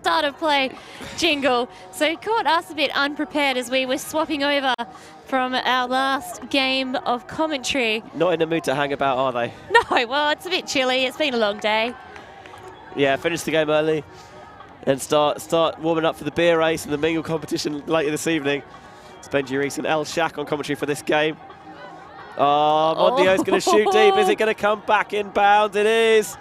start of play jingle. So it caught us a bit unprepared as we were swapping over from our last game of commentary. Not in the mood to hang about, are they? No, well, it's a bit chilly. It's been a long day. Yeah, finish the game early and start warming up for the beer race and the mingle competition later this evening. It's Benji Reese and El Shaq on commentary for this game. Oh, Mondio's going to shoot deep. Is it going to come back inbound? It is.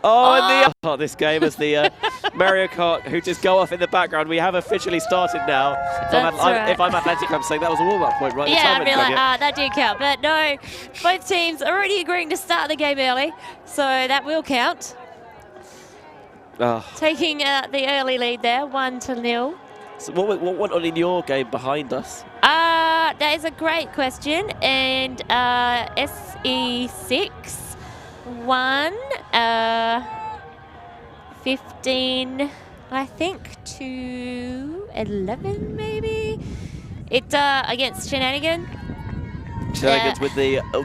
Oh, this game is the Mario Kart who just go off in the background. We have officially started now. If I'm Atletico, I'm saying that was a warm-up point, right? Yeah, I'd be like, that did count. But no, both teams are already agreeing to start the game early, so that will count. Taking the early lead there, 1-0. So what went on in your game behind us? That is a great question. And SE6 won 15, I think, to 11 maybe. It against Shenanigan. Shenanigans with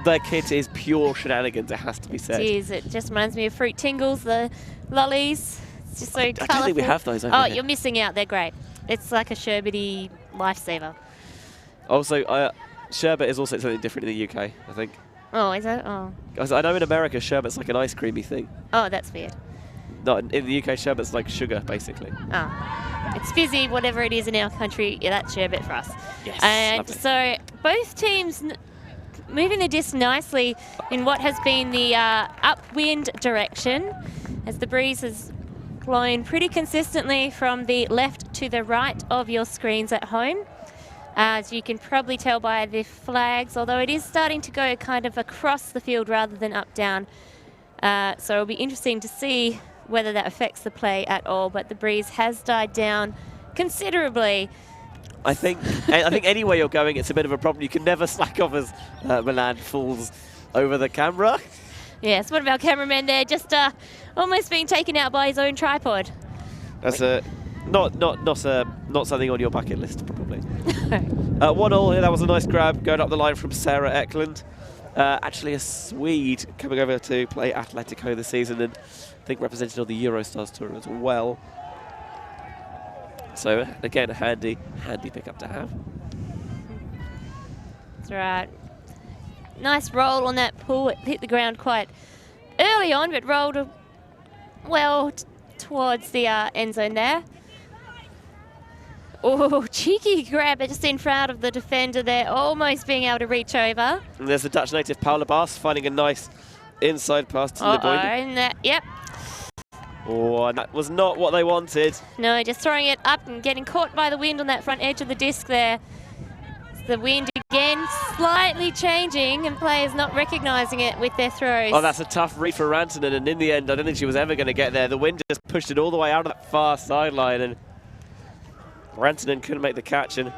their kit is pure shenanigans, it has to be said. It is. It just reminds me of Fruit Tingles, the lollies. It's just so colourful. I don't think we have those over here. You're missing out. They're great. It's like a sherbety lifesaver. Also, sherbet is also something different in the UK, I think. Oh, is that? Oh. I know in America, sherbet's like an ice creamy thing. Oh, that's weird. No, in the UK, sherbet's like sugar, basically. Oh. It's fizzy, whatever it is in our country. Yeah, that's sherbet for us. Yes, and lovely. So both teams moving the disc nicely in what has been the upwind direction, as the breeze has blown pretty consistently from the left to the right of your screens at home. As you can probably tell by the flags, although it is starting to go kind of across the field rather than up down. So it'll be interesting to see whether that affects the play at all, but the breeze has died down considerably. I think anywhere you're going, it's a bit of a problem. You can never slack off as Milan falls over the camera. Yes, one of our cameramen there just almost being taken out by his own tripod. That's not something on your bucket list, probably. 1-1 that was a nice grab going up the line from Sarah Eklund. Actually a Swede coming over to play Atletico this season, and I think represented on the Eurostars tour as well. So again, a handy pickup to have. That's right. Nice roll on that pull. It hit the ground quite early on, but rolled well towards the end zone there. Oh, cheeky grab just in front of the defender there, almost being able to reach over. And there's the Dutch native Paula Baas finding a nice inside pass to Leboyne. And that, yep. Oh, and that was not what they wanted. No, just throwing it up and getting caught by the wind on that front edge of the disc there. The wind again slightly changing and players not recognising it with their throws. Oh, that's a tough read for Rantanen, and in the end, I don't think she was ever going to get there. The wind just pushed it all the way out of that far sideline, and Rantanen couldn't make the catch, and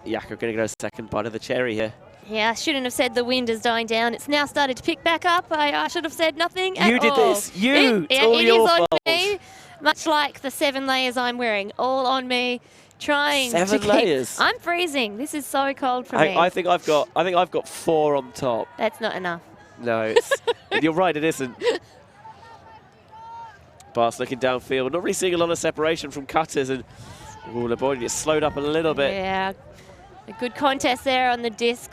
Yakka going to go second bite of the cherry here. Yeah, I shouldn't have said the wind is dying down. It's now started to pick back up. I should have said nothing at all. You did this. It's all it your is fault. on me, much like the 7 layers I'm wearing, all on me. Trying 7 to layers. I'm freezing. This is so cold for me. I think I've got 4 on top. That's not enough. No, you're right. It isn't. Baas looking downfield, not really seeing a lot of separation from cutters, and Leboyne gets slowed up a little bit. Yeah, a good contest there on the disc.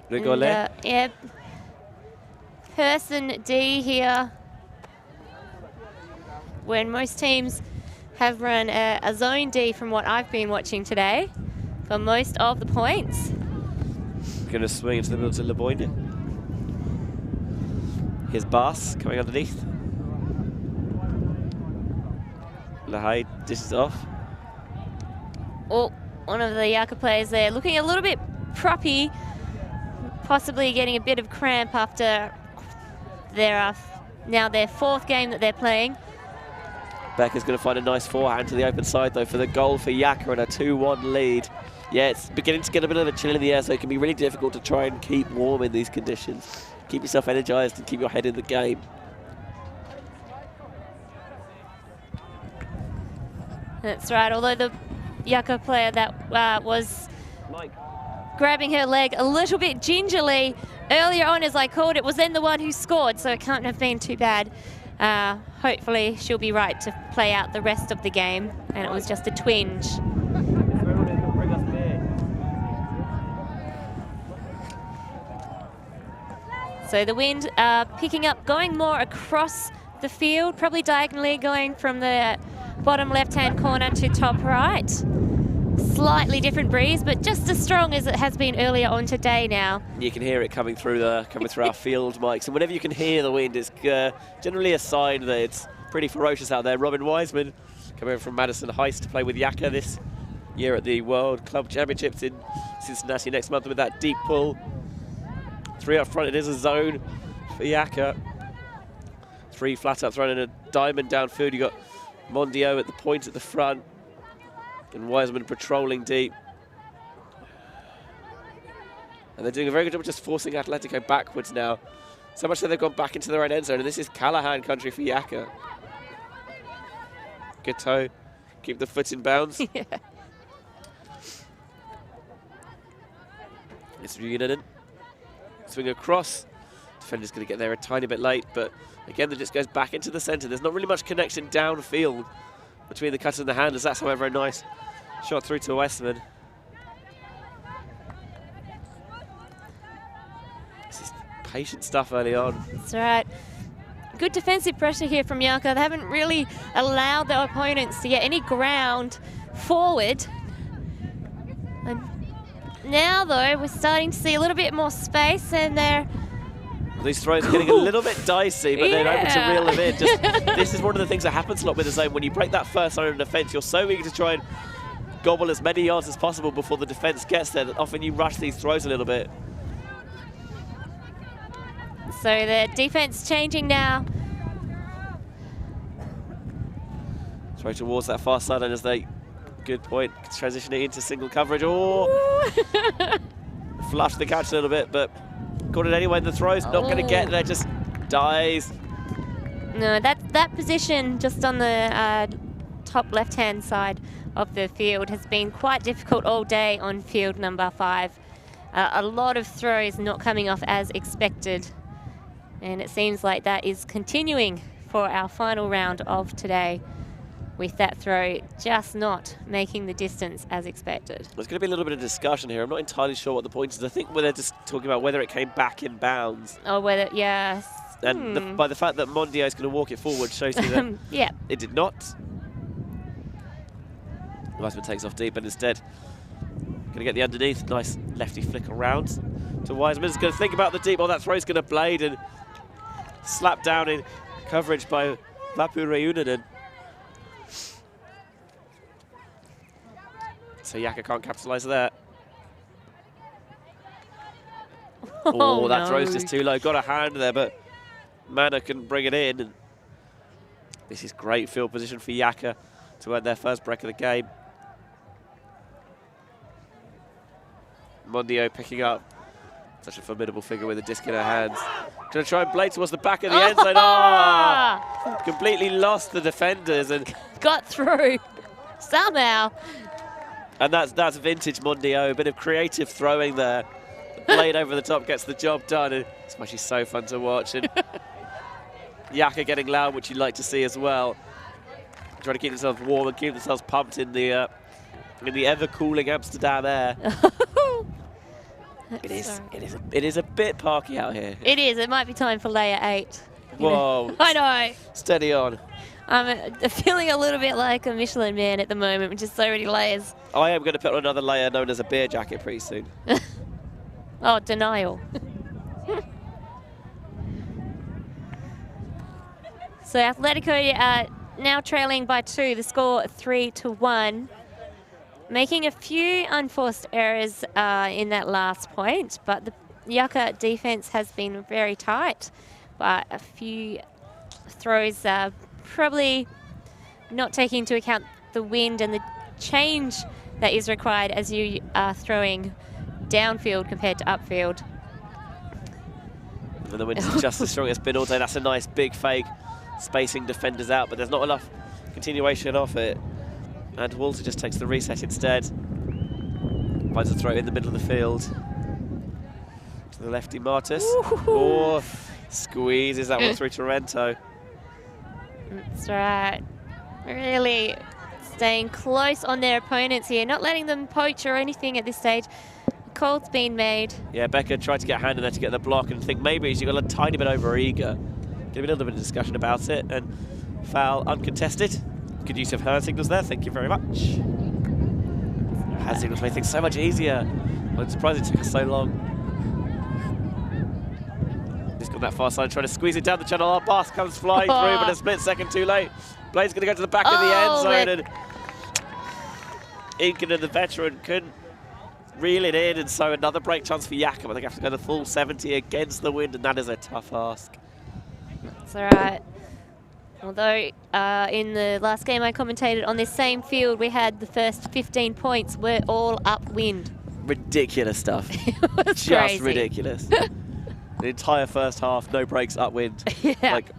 Yeah, person D here. When most teams have run a zone D from what I've been watching today for most of the points. Going to swing into the middle to Leboyne. Here's Baas coming underneath. Lahai dishes off. Oh, one of the Yakka players there looking a little bit proppy, possibly getting a bit of cramp after their 4th game that they're playing. Becker's going to find a nice forehand to the open side, though, for the goal for Yakka and a 2-1 lead. Yeah, it's beginning to get a bit of a chill in the air, so it can be really difficult to try and keep warm in these conditions. Keep yourself energized and keep your head in the game. That's right, although the Yakka player that was grabbing her leg a little bit gingerly earlier on, as I called it, was then the one who scored, so it can't have been too bad. hopefully she'll be right to play out the rest of the game, and it was just a twinge. So the wind picking up, going more across the field, probably diagonally going from the bottom left-hand corner to top right. Slightly different breeze, but just as strong as it has been earlier on today now. You can hear it coming through our field mics, and whenever you can hear the wind, it's generally a sign that it's pretty ferocious out there. Robin Wiseman coming over from Madison Heights to play with Yakka this year at the World Club Championships in Cincinnati next month with that deep pull. 3 up front, it is a zone for Yakka. 3 flat ups running a diamond downfield. You got Mondio at the point at the front, and Wiseman patrolling deep. And they're doing a very good job of just forcing Atletico backwards now. So much that they've gone back into their own end zone, and this is Callahan country for Yakka. Good toe, keep the foot in bounds. Yeah. It's Reunited. Swing across. Defender's going to get there a tiny bit late, but again, it just goes back into the centre. There's not really much connection downfield between the cutter and the handlers. That's, however, a nice shot through to Westman. This is patient stuff early on. That's right. Good defensive pressure here from Yakka. They haven't really allowed their opponents to get any ground forward. And now, though, we're starting to see a little bit more space, and they're... These throws are getting a little bit dicey, but they're able to reel them in. This is one of the things that happens a lot with the zone. When you break that first line of defence, you're so eager to try and gobble as many yards as possible before the defence gets there that often you rush these throws a little bit. So the defense changing now. Throw towards that far sideline as they, good point, transitioning into single coverage. Oh, flushed the catch a little bit, but got it anyway. The throw's not going to get there, just dies. No, that position just on the top left-hand side of the field has been quite difficult all day on field number 5. A lot of throws not coming off as expected. And it seems like that is continuing for our final round of today, with that throw just not making the distance as expected. There's going to be a little bit of discussion here. I'm not entirely sure what the point is. I think they're just talking about whether it came back in bounds. Oh, whether, yes. And by the fact that Mondio is going to walk it forward shows you that yeah, it did not. Wiseman takes off deep and instead going to get the underneath. Nice lefty flick around to Wiseman. He's going to think about the deep. Oh, that throw's going to blade and slap down in coverage by Vapu Reunited. So Yakka can't capitalise there. Oh, that throw's just too low. Got a hand there, but Mana couldn't bring it in. And this is great field position for Yakka to earn their first break of the game. Mondio picking up. Such a formidable figure with a disc in her hands. Going to try and blade towards the back of the end zone. Oh! Completely lost the defenders and got through somehow. And that's vintage Mondio. A bit of creative throwing there. The blade over the top gets the job done. And it's actually so fun to watch. And Yakka getting loud, which you'd like to see as well. Trying to keep themselves warm and keep themselves pumped in the ever-cooling Amsterdam air. It is a bit parky out here. It is. It might be time for layer 8. Whoa. I know. Steady on. I'm feeling a little bit like a Michelin man at the moment, with just so many layers. I am going to put on another layer known as a beer jacket pretty soon. Oh, denial. So Atletico now trailing by 2. The score 3-1. Making a few unforced errors in that last point, but the Yakka defense has been very tight. But a few throws probably not taking into account the wind and the change that is required as you are throwing downfield compared to upfield. And the wind is just as strong as it's been all day. That's a nice big fake, spacing defenders out, but there's not enough continuation off it. And Walter just takes the reset instead. Finds a throw in the middle of the field. To the lefty Martis. Or squeezes that one through Torrento. That's right. Really staying close on their opponents here, not letting them poach or anything at this stage. Call's been made. Yeah, Becca tried to get a hand in there to get the block and think maybe she got a tiny bit over eager. Give a little bit of discussion about it, and foul uncontested. Good use of hand signals there, thank you very much. Hand signals make things so much easier. I'm surprised it took us so long. He's got that far side, trying to squeeze it down the channel. Our Bas comes flying through, but a split second too late. Blade's going to go to the back of the end zone, and Inkinen, the veteran, couldn't reel it in, and so another break chance for Yakka, but they have to go the full 70 against the wind, and that is a tough ask. That's all right. Although in the last game I commentated on this same field, we had the first 15 points were all upwind. Ridiculous stuff. It was Just crazy. ridiculous. The entire first half, no breaks, upwind. Yeah. Like,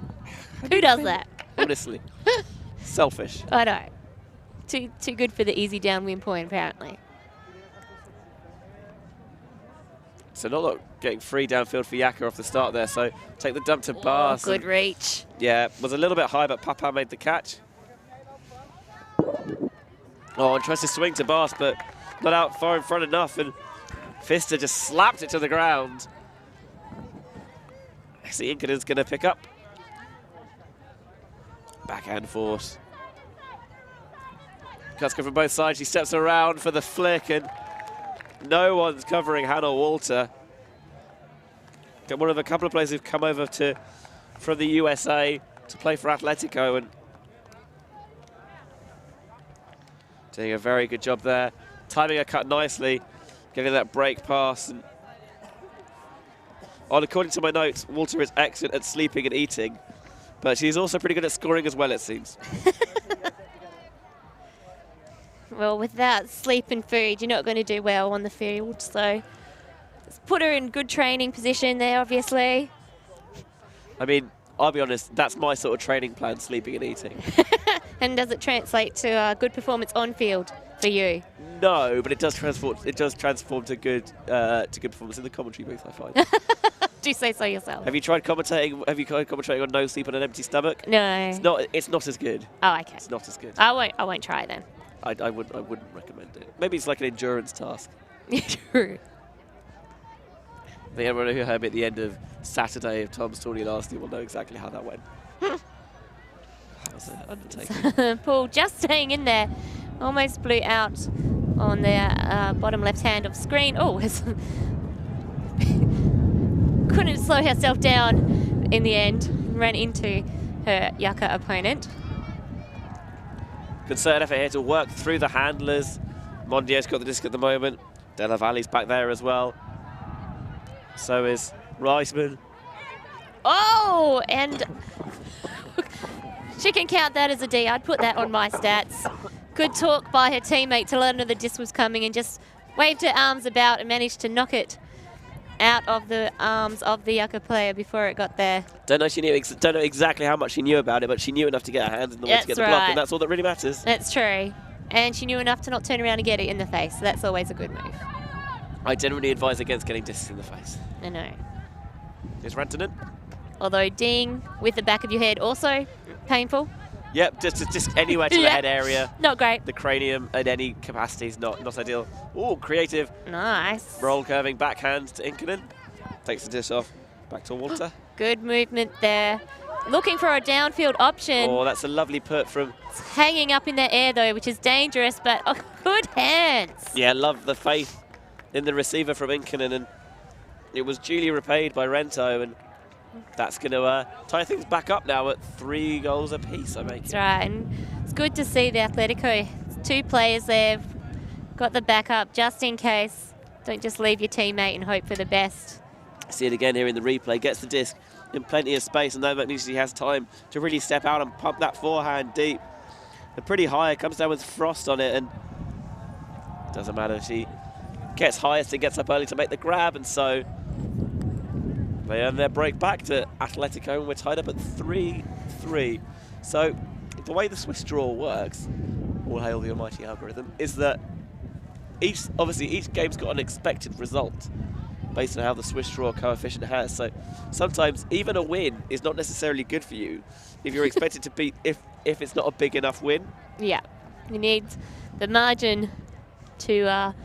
who does that? Honestly. Selfish. I know. Too good for the easy downwind point, apparently. So not getting free downfield for Yakka off the start there, so take the dump to Bas. Good reach. Yeah, was a little bit high, but Papa made the catch. Oh, and tries to swing to Bas, but not out far in front enough, and Pfister just slapped it to the ground. I see Inkinen's going to pick up. Backhand force. Kuska from both sides, she steps around for the flick, and no one's covering Hannah Walter. Got one of a couple of players who've come over from the USA to play for Atletico, and doing a very good job there. Timing her cut nicely, getting that break pass. And according to my notes, Walter is excellent at sleeping and eating, but she's also pretty good at scoring as well, it seems. Well, without sleep and food, you're not going to do well on the field. So let's put her in good training position there, obviously. I mean, I'll be honest, that's my sort of training plan, sleeping and eating. And does it translate to a good performance on field for you? No, but it does transform. It does transform to good performance in the commentary booth, I find. Do say so yourself. Have you tried commentating? Have you tried commentating on no sleep on an empty stomach? No. It's not as good. Oh, okay. It's not as good. I won't try then. I wouldn't recommend it. Maybe it's like an endurance task. True. I think everyone who heard me at the end of Saturday of Tom's Tawny last year will know exactly how that went. That was an undertaking. Paul just staying in there. Almost blew out on the bottom left hand of screen. Oh, couldn't slow herself down in the end. Ran into her Yakka opponent. Concerned effort here to work through the handlers. Mondier's got the disc at the moment. Della Valle's back there as well. So is Reisman. Oh, and she can count that as a D. I'd put that on my stats. Good talk by her teammate to let her know the disc was coming, and just waved her arms about and managed to knock it out of the arms of the Yakka player before it got there. Don't know exactly how much she knew about it, but she knew enough to get her hands in the way to get the block, and that's all that really matters. That's true. And she knew enough to not turn around and get it in the face, so that's always a good move. I generally advise against getting discs in the face. I know. Here's Rantanen. Although ding with the back of your head also painful. Yep, just anywhere to the head area. Not great. The cranium at any capacity is not ideal. Ooh, creative. Nice. Roll curving backhand to Inkinen. Takes the dish off. Back to Walter. Good movement there. Looking for a downfield option. Oh, that's a lovely put from... It's hanging up in the air though, which is dangerous, but good hands. Yeah, love the faith in the receiver from Inkinen, and it was duly repaid by Rento, and that's going to tie things back up now at 3 goals apiece, I make it. That's right, and it's good to see the Atletico. 2 players there, got the backup just in case. Don't just leave your teammate and hope for the best. See it again here in the replay, gets the disc in plenty of space, and that means he has time to really step out and pump that forehand deep. They're pretty high, it comes down with frost on it, and it doesn't matter. She gets highest and gets up early to make the grab, and so they earn their break back to Atletico, and we're tied up at 3-3. So the way the Swiss draw works, all hail the almighty algorithm, is that each game's got an expected result. based on how the Swiss draw coefficient has. So sometimes even a win is not necessarily good for you if you're expected to beat, if it's not a big enough win. Yeah, you need the margin to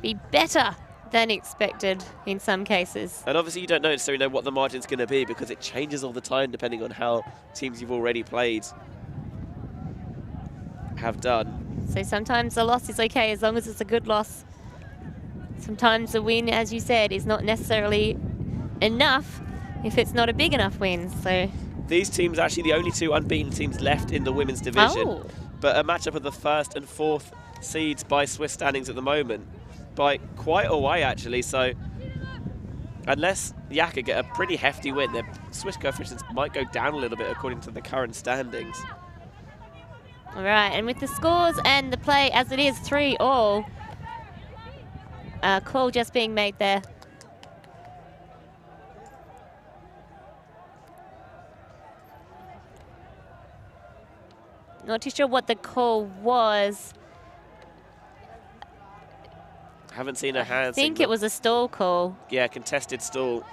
be better than expected in some cases. And obviously you don't necessarily know what the margin's going to be because it changes all the time depending on how teams you've already played have done. So sometimes a loss is okay as long as it's a good loss. Sometimes a win, as you said, is not necessarily enough if it's not a big enough win. So these teams are actually the only two unbeaten teams left in the women's division. Oh. But a matchup of the 1st and 4th seeds by Swiss standings at the moment. By quite a way, actually. So unless YAKA get a pretty hefty win, their Swiss coefficients might go down a little bit according to the current standings. All right, and with the scores and the play as it is 3-all, call just being made there. Not too sure what the call was. Haven't seen a hand I think signal. it was a stall call. Yeah, contested stall.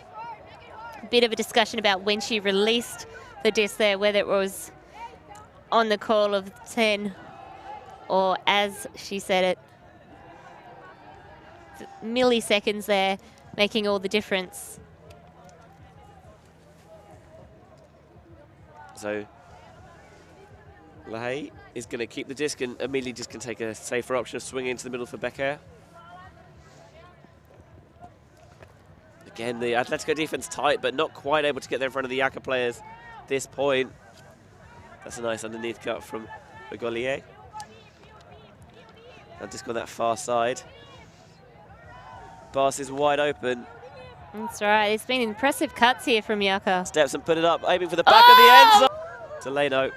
A bit of a discussion about when she released the disc there, whether it was on the call of 10 or as she said it. Milliseconds there making all the difference. So Lahey is going to keep the disc and immediately just can take a safer option of swinging into the middle for Becker. Again, the Atletico defense tight, but not quite able to get there in front of the YAKA players at this point. That's a nice underneath cut from Begolier. And just on that far side. Bas is wide open. That's right. It's been impressive cuts here from Yakka. Steps and put it up, aiming for the back of the end zone. Delano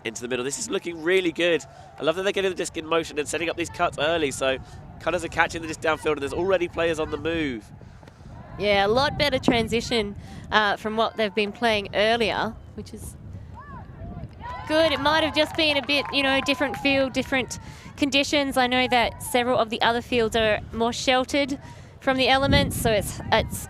into the middle. This is looking really good. I love that they're getting the disc in motion and setting up these cuts early. So cutters are catching the disc downfield and there's already players on the move. Yeah, a lot better transition from what they've been playing earlier, which is good. It might have just been a bit, you know, different field, different conditions. I know that several of the other fields are more sheltered from the elements, so it's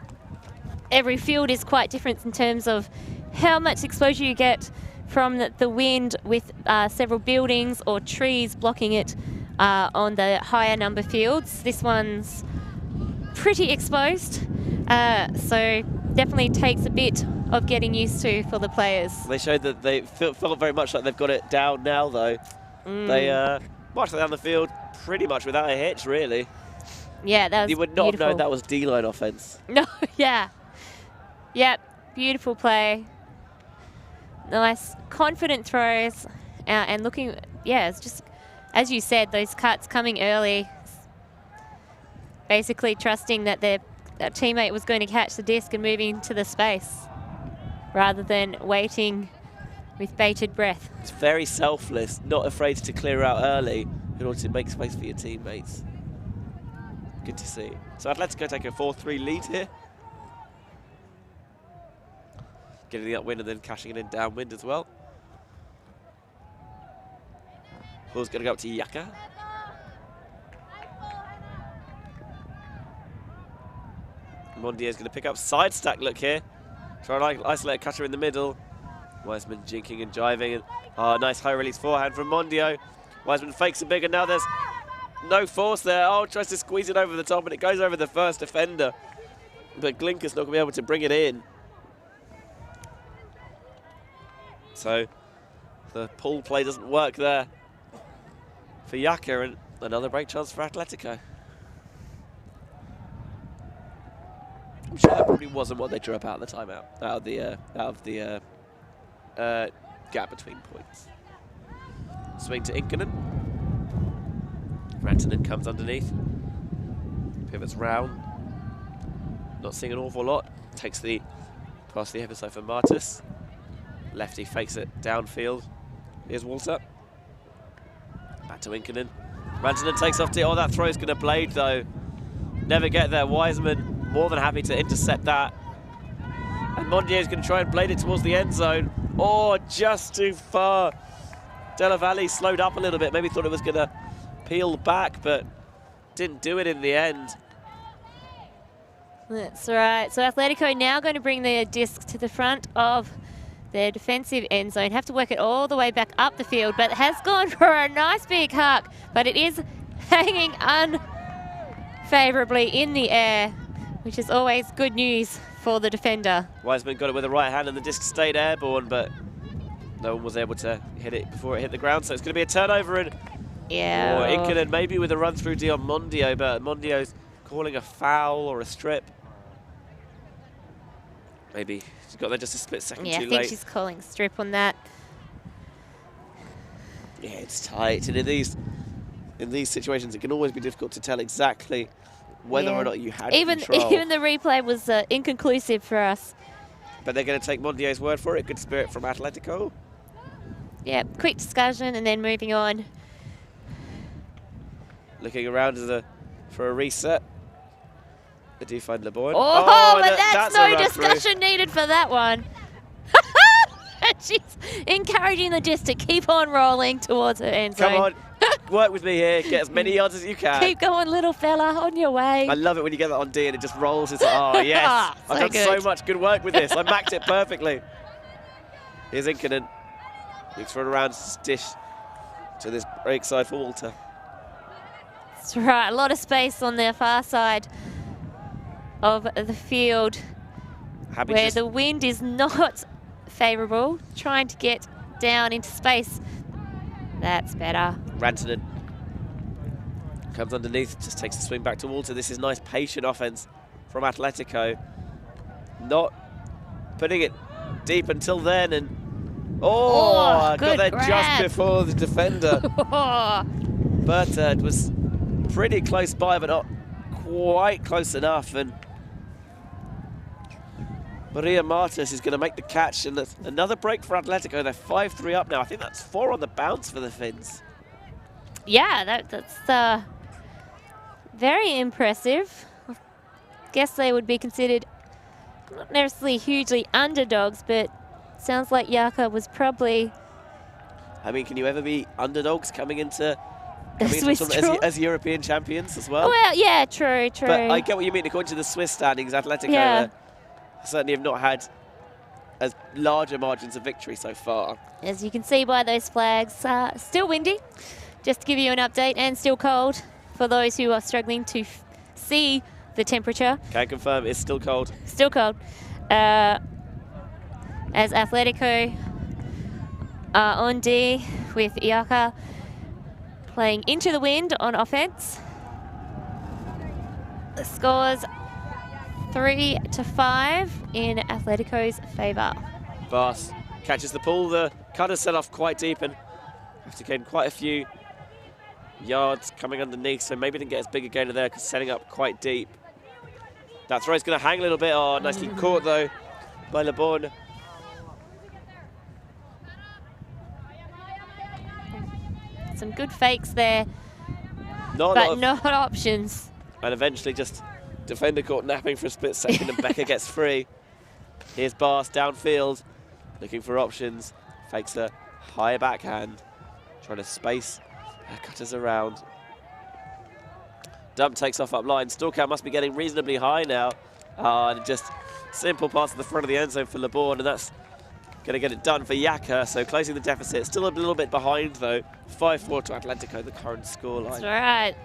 every field is quite different in terms of how much exposure you get from the wind with several buildings or trees blocking it on the higher number fields. This one's pretty exposed, so definitely takes a bit of getting used to for the players. They showed that they felt very much like they've got it down now, though. They marched down the field pretty much without a hitch, really. Yeah, that was You would not beautiful. have known that was D-line offense. No, yeah. Yep, beautiful play. Nice, confident throws, and looking, yeah, it's just, as you said, those cuts coming early, basically trusting that their teammate was going to catch the disc and moving to the space, rather than waiting with bated breath. It's very selfless, not afraid to clear out early in order to make space for your teammates. Good to see. So Atletico take a 4-3 lead here. Getting the upwind and then cashing it in downwind as well. Ball's going to go up to Yakka. Mondier's going to pick up side stack look here. Try and isolate a cutter in the middle. Wiseman jinking and jiving. And, nice high release forehand from Mondio. Wiseman fakes a big and now there's no force there. Oh, tries to squeeze it over the top and it goes over the first defender. But Glinker's not going to be able to bring it in. So the pull play doesn't work there for Yakka, and another break chance for Atletico. I'm sure that probably wasn't what they drew up out of the timeout, out of the gap between points. Swing to Inkinen. Rantanen comes underneath. Pivots round. Not seeing an awful lot. Takes the pass the episode for Martis. Lefty fakes it downfield. Here's Walter. Back to Inkinen. Rantanen takes off. Oh, that throw's going to blade though. Never get there. Wiseman more than happy to intercept that. And Mondier's going to try and blade it towards the end zone. Oh, just too far. Della Valle slowed up a little bit. Maybe thought it was going to peel back, but didn't do it in the end. That's right. So Atletico now going to bring their disc to the front of their defensive end zone. Have to work it all the way back up the field, but has gone for a nice big huck, but it is hanging unfavourably in the air, which is always good news for the defender. Wiseman got it with the right hand and the disc stayed airborne, but no one was able to hit it before it hit the ground, so it's going to be a turnover. And Incanen maybe with a run through D on Mondio, but Mondio's calling a foul or a strip. Maybe she's got there just a split second too late. Yeah, I think she's calling a strip on that. Yeah, it's tight, and in these situations, it can always be difficult to tell exactly whether or not you had control. Even the replay was inconclusive for us. But they're going to take Mondio's word for it. Good spirit from Atletico. Yeah, quick discussion and then moving on. Looking around for a reset. They do find LeBourne. But that's no discussion needed for that one. She's encouraging the disc to keep on rolling towards her end zone. Come on, work with me here. Get as many yards as you can. Keep going, little fella, on your way. I love it when you get that on D and it just rolls. It's like, oh, yes. I've done so much good work with this. I macked it perfectly. Here's Incanen. Looks for a round dish to this break side for Walter. That's right, a lot of space on the far side of the field where the wind is not favourable, trying to get down into space. That's better. Rantanen comes underneath, just takes the swing back to Walter. This is nice patient offense from Atletico. Not putting it deep until then, and got there just before the defender. But it was pretty close by, but not quite close enough. And Maria Martes is going to make the catch, and that's another break for Atletico. They're 5-3 up now. I think that's 4 on the bounce for the Finns. Yeah, that's very impressive. I guess they would be considered not necessarily hugely underdogs, but sounds like Yakka was probably... I mean, can you ever be underdogs coming into as European champions as well? Well, yeah, true. But I get what you mean. According to the Swiss standings, Atletico certainly have not had as larger margins of victory so far. As you can see by those flags, still windy, just to give you an update, and still cold for those who are struggling to see the temperature. Can confirm it's still cold. Still cold. As Atletico are on D with YAKA playing into the wind on offense. The score's 3-5 in Atletico's favour. Bass catches the pull. The cutter set off quite deep and have to gain quite a few yards coming underneath, so maybe didn't get as big a gainer there because setting up quite deep. That throw's going to hang a little bit. Oh, nicely caught though by LeBourne. Some good fakes there, but not options. And eventually just defender caught napping for a split second and Becker gets free. Here's Bass downfield, looking for options. Fakes a high backhand, trying to space her cutters around. Dump takes off up line. Store count must be getting reasonably high now. And just simple pass to the front of the end zone for LeBourne, and that's going to get it done for Yakka. So closing the deficit. Still a little bit behind though. 5-4 to Atletico, the current scoreline. That's right.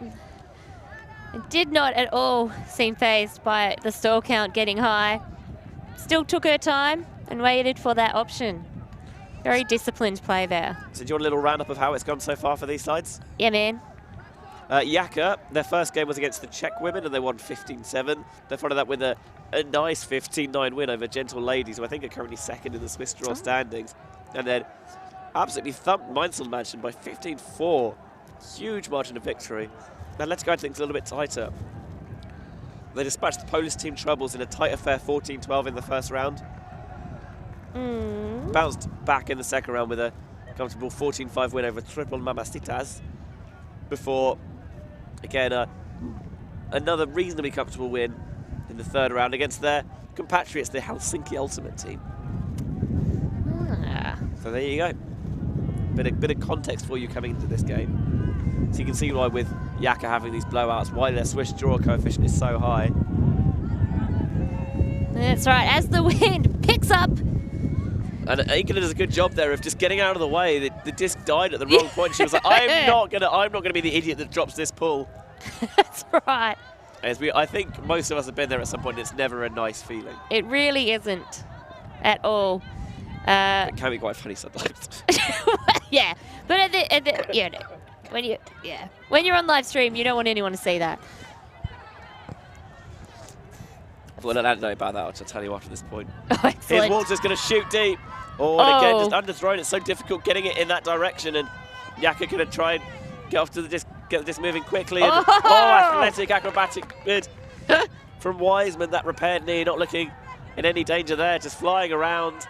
It did not at all seem phased by the stall count getting high. Still took her time and waited for that option. Very disciplined play there. So do you want a little roundup of how it's gone so far for these sides? Yeah, man. Yakka, their first game was against the Czech women and they won 15-7. They followed that with a nice 15-9 win over Gentle Ladies, who I think are currently second in the Swiss draw standings. And then absolutely thumped Mainzelmansion by 15-4. Huge margin of victory. Now let's go into things a little bit tighter. They dispatched the Polish team Troubles in a tight affair, 14-12 in the first round. Bounced back in the second round with a comfortable 14-5 win over Triple Mamacitas. Before, again, another reasonably comfortable win in the third round against their compatriots, the Helsinki Ultimate team. So there you go. Bit of context for you coming into this game. So you can see why with Yakka having these blowouts, why their Swiss draw coefficient is so high. That's right, as the wind picks up. And England does a good job there of just getting out of the way. The disc died at the wrong point. She was like, I'm not gonna be the idiot that drops this pull. That's right. I think most of us have been there at some point. It's never a nice feeling. It really isn't at all. It can be quite funny sometimes. Yeah, but when you're on live stream, you don't want anyone to see that. Well, I don't know about that. I'll just tell you after this point. Oh, excellent. Here's Walters going to shoot deep. Oh, and again, just underthrown. It's so difficult getting it in that direction. And Yakka going to try and get off to the disc, get the disc moving quickly. And, athletic, acrobatic bid from Wiseman. That repaired knee, not looking in any danger there, just flying around.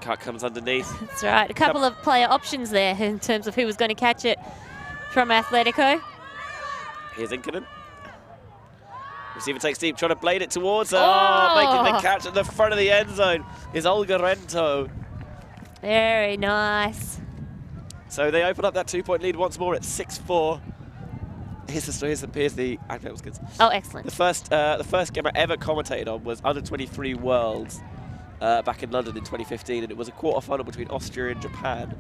Cut comes underneath. That's right. A couple of player options there in terms of who was going to catch it from Atletico. Here's Inkerman. Receiver takes deep, trying to blade it towards her. Oh, making the catch at the front of the end zone is Olga Rento. Very nice. So they open up that 2-point lead once more at 6-4. Here's the Oh, excellent. The first game I ever commentated on was Under-23 Worlds back in London in 2015, and it was a quarter-final between Austria and Japan.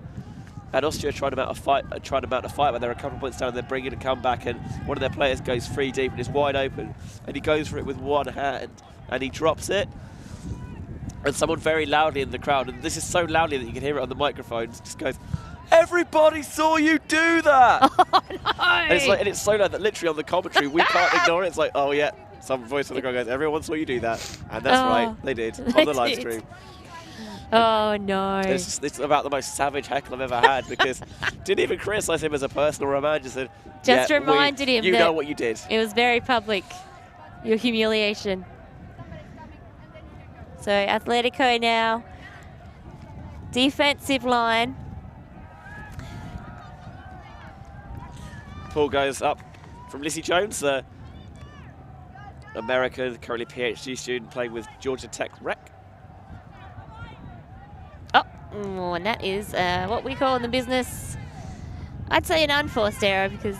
And Austria tried to mount a fight, but they're a couple of points down. They're bringing a comeback, and one of their players goes free deep and is wide open, and he goes for it with one hand, and he drops it. And someone very loudly in the crowd, and this is so loudly that you can hear it on the microphones, just goes, "Everybody saw you do that!" Oh, no! And it's so loud that literally on the commentary we can't ignore it. It's like, oh yeah, some voice on the crowd goes, "Everyone saw you do that," and that's right, they did on the live stream. Oh no! It's about the most savage heckle I've ever had, because didn't even criticise him as a person or a man. Just said, reminded him you that know what you did. It was very public, your humiliation. So Atletico now, defensive line. Pull goes up from Lizzie Jones, American, currently PhD student playing with Georgia Tech Rec. Oh, and that is what we call in the business, I'd say an unforced error, because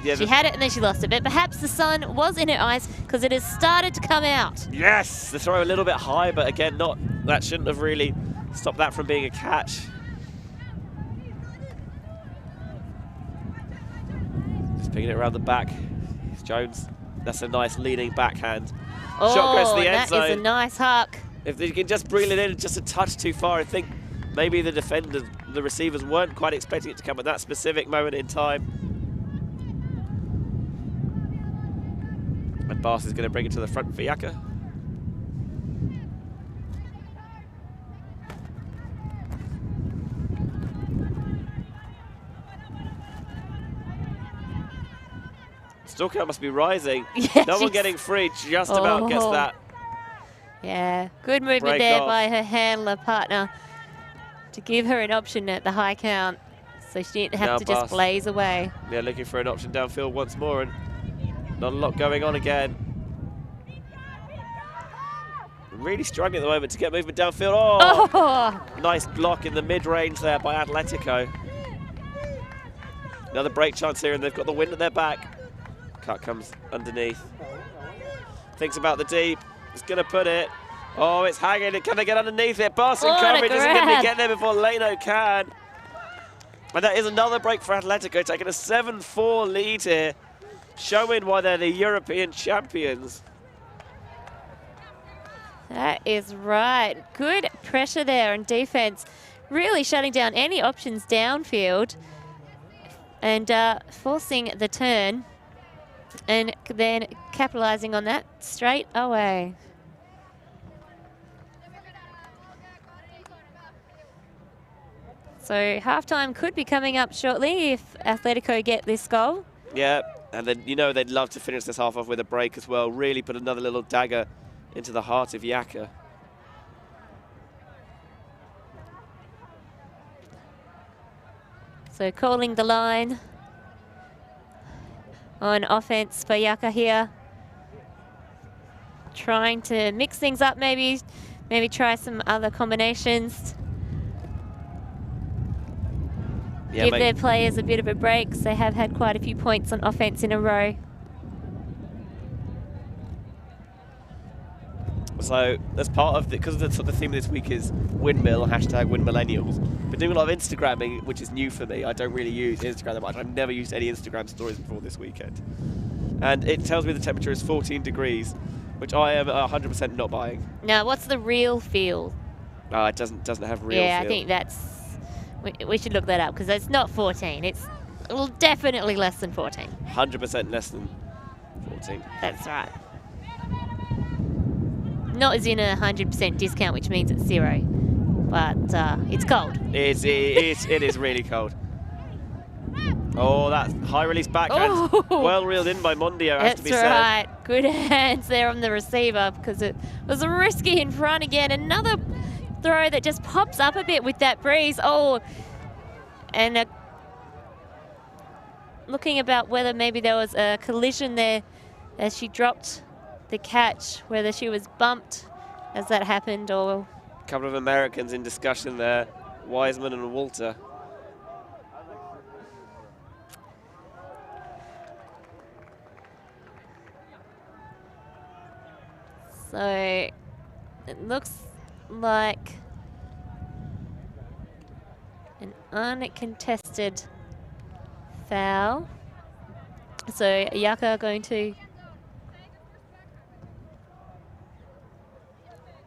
she had it and then she lost it. But perhaps the sun was in her eyes, because it has started to come out. Yes, the throw a little bit high, but again, that shouldn't have really stopped that from being a catch. Just picking it around the back. It's Jones. That's a nice leaning backhand. Shot goes to the end zone. That is a nice huck. If you can just reel it in just a touch too far, I think maybe the receivers weren't quite expecting it to come at that specific moment in time. And Bass is going to bring it to the front for Yakka. Still count must be rising. Yeah, no one getting free, just about gets that. Yeah, good movement there by her handler partner to give her an option at the high count, so she didn't have to just blaze away. Yeah, looking for an option downfield once more, and not a lot going on again. Really struggling at the moment to get movement downfield. Oh! Nice block in the mid-range there by Atletico. Another break chance here, and they've got the wind at their back. Cut comes underneath. Thinks about the deep. He's going to put it. Oh, it's hanging. Can they get underneath it? Barson coverage isn't going to get there before Leno can. And that is another break for Atletico, taking a 7-4 lead here, showing why they're the European champions. That is right. Good pressure there on defense. Really shutting down any options downfield and forcing the turn, and then capitalizing on that straight away. So halftime could be coming up shortly if Atletico get this goal. Yeah, and then they'd love to finish this half off with a break as well. Really put another little dagger into the heart of Yakka. So calling the line on offense for Yakka here. Trying to mix things up, maybe try some other combinations. Yeah, give their players a bit of a break, because they have had quite a few points on offense in a row. So as part of because the theme of this week is Windmill, #WindMillennials. Been doing a lot of Instagramming, which is new for me. I don't really use Instagram that much. I've never used any Instagram stories before this weekend. And it tells me the temperature is 14 degrees, which I am 100% not buying. Now, what's the real feel? It doesn't have real feel. Yeah, I think that's... We should look that up, because it's not 14. It's definitely less than 14. 100% less than 14. That's right. Not as in a 100% discount, which means it's 0. But it's cold. It is really cold. Oh, that high release backhand. Oh. Well reeled in by Mondio, has to be said. That's right. Good hands there on the receiver, because it was risky in front again. Another throw that just pops up a bit with that breeze. Oh, and looking about whether maybe there was a collision there as she dropped the catch, whether she was bumped as that happened or... A couple of Americans in discussion there, Wiseman and Walter. So it looks like an uncontested foul. So Yakka going to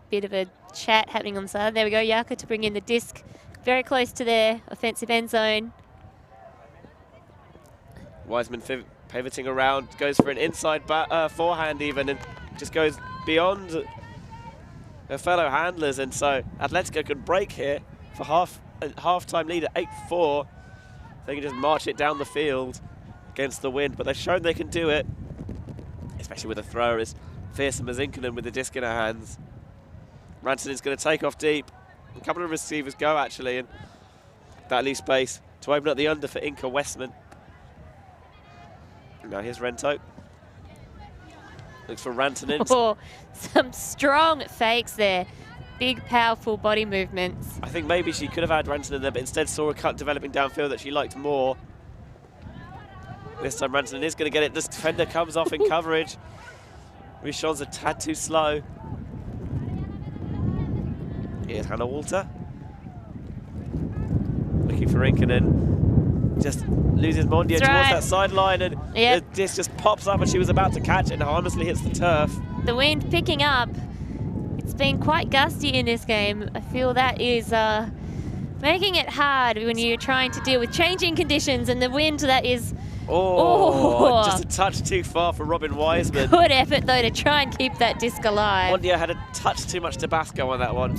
bit of a chat happening on the side. There we go, Yakka to bring in the disc very close to their offensive end zone. Wiseman pivoting around, goes for an inside forehand even, and just goes beyond her fellow handlers, and so Atletico can break here for half-time lead at 8-4. They can just march it down the field against the wind, but they've shown they can do it, especially with a thrower as fearsome as Inkerman with the disc in her hands. Ranson is going to take off deep. A couple of receivers go actually, and that leaves space to open up the under for Inka Westman. Now here's Rento. Looks for Rantanen. Oh, some strong fakes there. Big, powerful body movements. I think maybe she could have had Rantanen there, but instead saw a cut developing downfield that she liked more. This time Rantanen is going to get it. This defender comes off in coverage. Rishon's a tad too slow. Here's Hannah Walter. Looking for Inkerman. Just loses Mondia towards that sideline, and the disc just pops up, and she was about to catch it and harmlessly hits the turf. The wind picking up. It's been quite gusty in this game. I feel that is making it hard when you're trying to deal with changing conditions, and the wind that is... Oh, just a touch too far for Robin Wiseman. Good effort, though, to try and keep that disc alive. Mondia had a touch too much Tabasco on that one.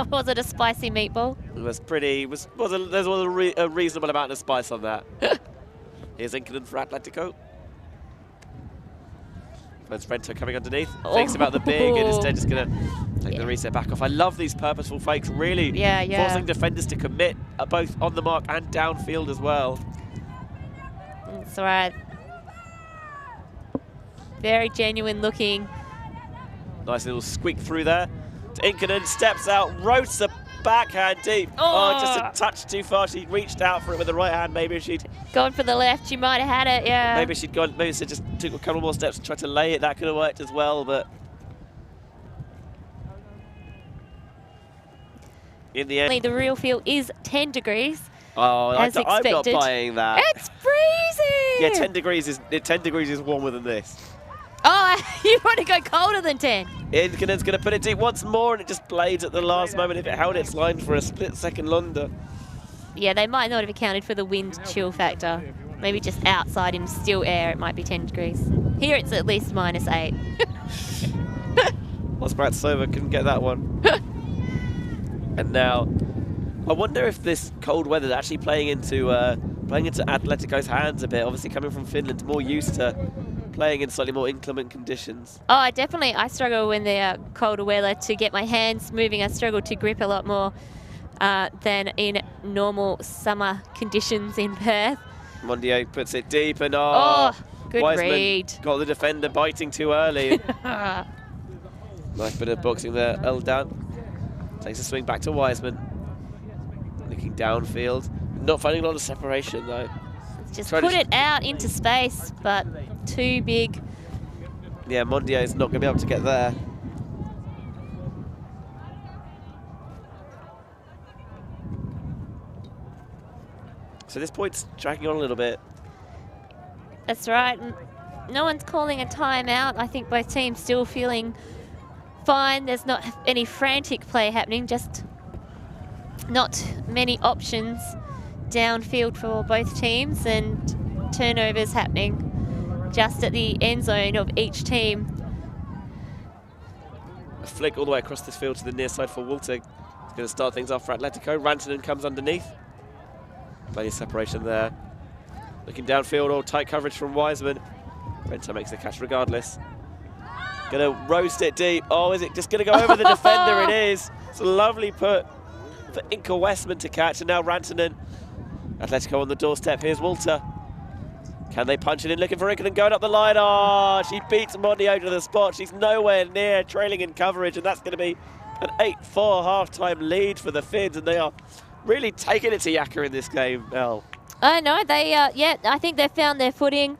Was it a spicy meatball? It was pretty, there was a reasonable amount of spice on that. Here's Inkerman for Atletico. There's Rento coming underneath. Thinks about the big and instead just going to take the reset back off. I love these purposeful fakes, really forcing defenders to commit both on the mark and downfield as well. That's right. Very genuine looking. Nice little squeak through there. Inkerman steps out, roasts a backhand deep. Oh, just a touch too far. She reached out for it with the right hand. Maybe if she'd gone for the left, she might have had it, yeah. Maybe she'd gone, maybe she just took a couple more steps and tried to lay it. That could have worked as well, but in the end, the real feel is 10 degrees. Oh, I'm not buying that. It's freezing. Yeah, 10 degrees is warmer than this. Oh, you want to go colder than 10? Inkerman's going to put it deep once more, and it just blades at the last moment. If it held its line for a split second longer. Yeah, they might not have accounted for the wind chill factor. Maybe just outside in still air, it might be 10 degrees. Here it's at least -8. Osbratsova couldn't get that one. And now, I wonder if this cold weather is actually playing into Atletico's hands a bit. Obviously, coming from Finland, more used to playing in slightly more inclement conditions. Oh, definitely. I struggle when there are colder weather to get my hands moving. I struggle to grip a lot more than in normal summer conditions in Perth. Mondier puts it deep, and good Wiseman read. Got the defender biting too early. Nice bit of boxing there. Eldan takes a swing back to Wiseman. Looking downfield. Not finding a lot of separation, though. Just put it out into space, but too big. Yeah, Mondier is not going to be able to get there. So this point's dragging on a little bit. That's right. No one's calling a timeout. I think both teams still feeling fine. There's not any frantic play happening, just not many options downfield for both teams, and turnovers happening just at the end zone of each team. A flick all the way across this field to the near side for Walter. It's going to start things off for Atletico. Rantanen comes underneath. Plenty of separation there. Looking downfield, all tight coverage from Wiseman. Renta makes the catch regardless. Going to roast it deep. Oh, is it just going to go over the defender? It is. It's a lovely put for Inca Westman to catch, and now Rantanen. Atletico on the doorstep. Here's Walter. Can they punch it in? Looking for Rinkelin going up the line. Oh, she beats Mondio to the spot. She's nowhere near trailing in coverage, and that's going to be an 8-4 half-time lead for the Finns, and they are really taking it to Yakka in this game, Mel. I know, they, yeah, I think they've found their footing,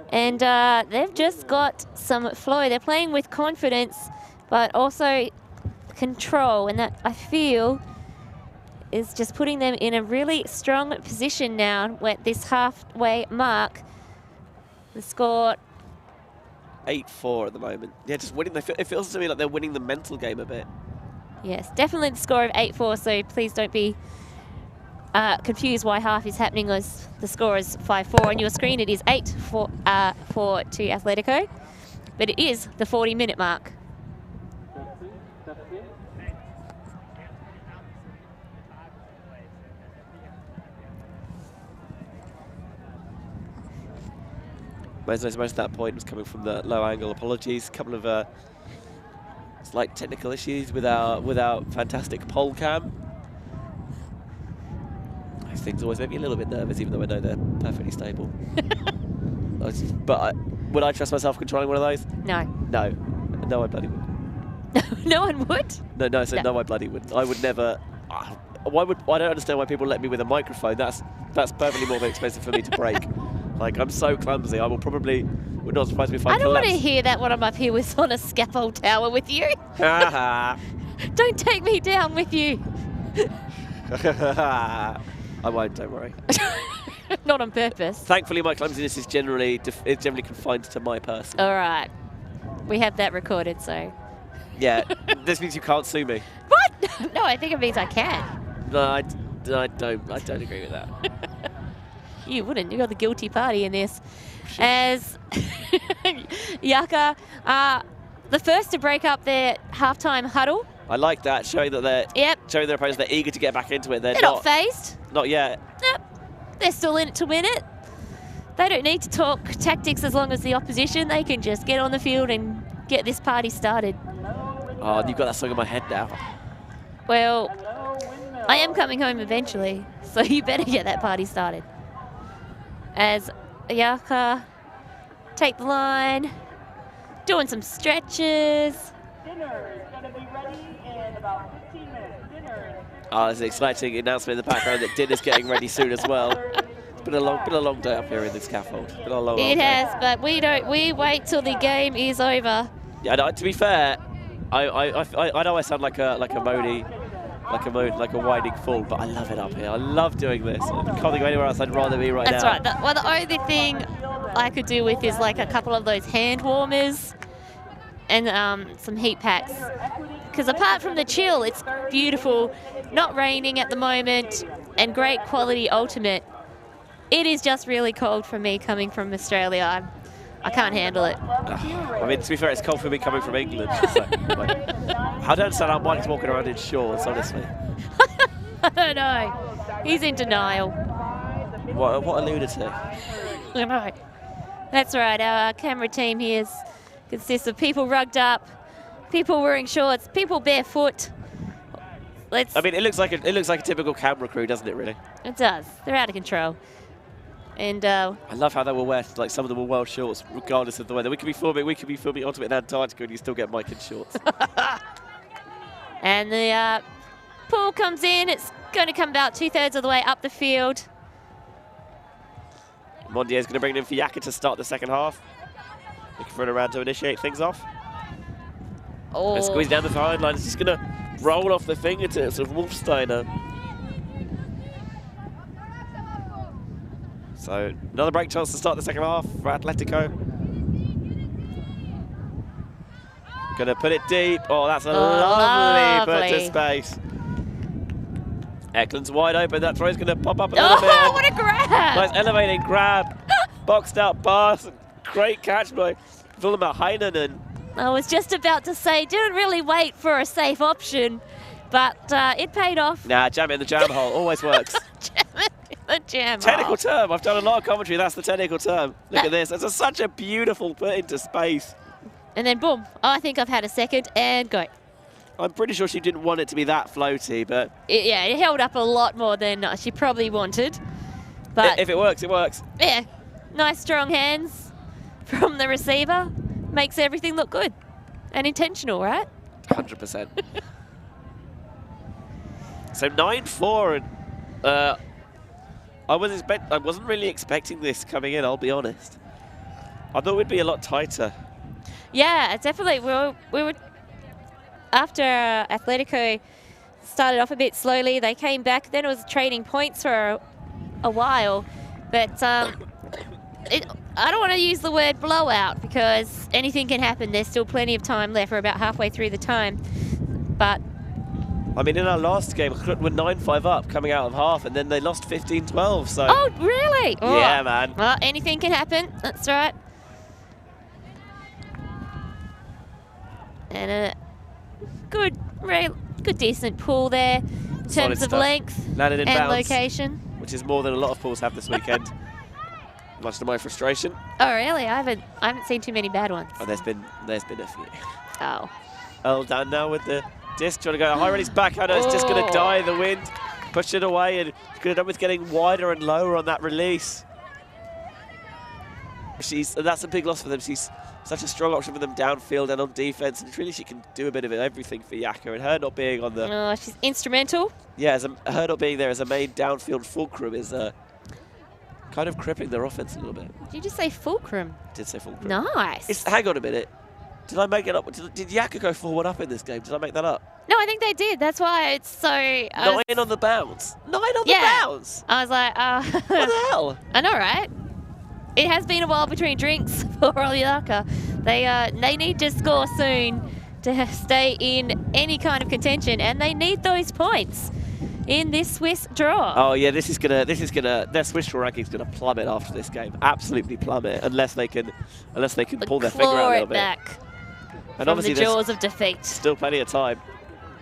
and they've just got some flow. They're playing with confidence, but also control, and that, I feel, is just putting them in a really strong position now at this halfway mark. The score 8-4 at the moment. Yeah, just winning. It feels to me like they're winning the mental game a bit. Yes, definitely the score of 8-4, so please don't be confused why half is happening, as the score is 5-4. On your screen it is 8-4 to Atletico, but it is the 40-minute mark. Most of that point was coming from the low angle. Apologies. A couple of slight technical issues with our fantastic pole cam. Those things always make me a little bit nervous, even though I know they're perfectly stable. But would I trust myself controlling one of those? No. No. No, I bloody would. No one would? No, I said no, I bloody would. I would never. I don't understand why people let me with a microphone. That's perfectly more expensive for me to break. Like, I'm so clumsy. I would not surprise me if I don't collapse. want to hear that when I'm up here with on a scaffold tower with you. Don't take me down with you. I won't, don't worry. Not on purpose. Thankfully, my clumsiness is generally confined to my person. All right. We have that recorded, so. Yeah, this means you can't sue me. What? No, I think it means I can. No, I don't agree with that. You wouldn't. You're the guilty party in this. As Yakka, the first to break up their halftime huddle. I like that, showing that showing their opponents they're eager to get back into it. They're not phased. Not yet. Nope. They're still in it to win it. They don't need to talk tactics as long as the opposition. They can just get on the field and get this party started. Oh, you've got that song in my head now. Well, I am coming home eventually, so you better get that party started. As Yakka take the line, doing some stretches. Dinner is going to be ready in about 15 minutes. Dinner. Oh, there's an exciting announcement in the background that dinner's getting ready soon as well. It's been a long day up here in this scaffold. Been a long It has, day. but we wait till the game is over. Yeah, no, to be fair, I know I sound like a whining fool, but I love it up here. I love doing this. I can't think of anywhere else I'd rather be right now. That's right. Well, the only thing I could do with is like a couple of those hand warmers and some heat packs. Because apart from the chill, it's beautiful, not raining at the moment, and great quality ultimate. It is just really cold for me coming from Australia. I can't handle it. I mean, to be fair, it's cold for me coming from England. So, like, I don't understand how Mike's walking around in shorts, honestly. I don't know. He's in denial. What a lunatic. I know. That's right. Our camera team here consists of people rugged up, people wearing shorts, people barefoot. I mean, it looks like a typical camera crew, doesn't it? Really. It does. They're out of control. And I love how they will wear, like, some of them will wear shorts regardless of the weather. We could be filming Ultimate in Antarctica and you still get Mike in shorts. And the pool comes in. It's going to come about 2/3 of the way up the field. Mondier's going to bring it in for Yakka to start the second half. Looking for an around to initiate things off. Oh. And squeeze down the sideline. It's just going to roll off the fingertips of Wolfsteiner. So another break chance to start the second half for Atletico. Gonna put it deep. Oh, that's a lovely put to space. Eklund's wide open. That throw's gonna pop up a little bit. Oh, what a grab! Nice elevating grab. Boxed out pass. Great catch by Vilma Heinonen. I was just about to say, didn't really wait for a safe option, but it paid off. Nah, jam it in the jam hole. Always works. Jam it in the jam Technical hole. term. I've done a lot of commentary. That's the technical term. Look at this. It's such a beautiful put into space. And then boom. Oh, I think I've had a second and go. I'm pretty sure she didn't want it to be that floaty, but... Yeah, it held up a lot more than she probably wanted. But if it works, it works. yeah, nice strong hands from the receiver. Makes everything look good and intentional, right? 100%. So 9-4, and I wasn't really expecting this coming in, I'll be honest. I thought we'd be a lot tighter. Yeah, definitely. We were after Atletico started off a bit slowly. They came back. Then it was trading points for a while, but I don't want to use the word blowout because anything can happen. There's still plenty of time left. We're about halfway through the time, but I mean, in our last game, we were 9-5 up coming out of half, and then they lost 15-12. So. Oh, really? Oh. Yeah, man. Well, anything can happen. That's right. And a good, decent pool there in terms of length Landed in and bounds, location. which is more than a lot of pools have this weekend. Much to my frustration. Oh, really? I haven't seen too many bad ones. Oh, there's been a few. Oh. Earl down now with the disc, trying to go high release backhander. It's just going to die in the wind. Pushed it away, and could have done with getting wider and lower on that release. That's a big loss for them. She's such a strong option for them downfield and on defense, and really she can do a bit of everything for Yakka, and her not being on the... Oh, she's instrumental. Yeah, her not being there as a main downfield fulcrum is kind of crippling their offense a little bit. Did you just say fulcrum? I did say fulcrum. Nice. Hang on a minute. Did I make it up? Did Yakka go forward up in this game? Did I make that up? No, I think they did. That's why it's so... 9 on the bounce. 9 on the bounce. I was like, what the hell? I know, right? It has been a while between drinks for YAKA. They need to score soon to stay in any kind of contention, and they need those points in this Swiss draw. Oh yeah, their Swiss draw ranking's gonna plummet after this game. Absolutely plummet, unless they can pull their finger out a little bit. Back And from obviously the jaws of defeat. Still plenty of time.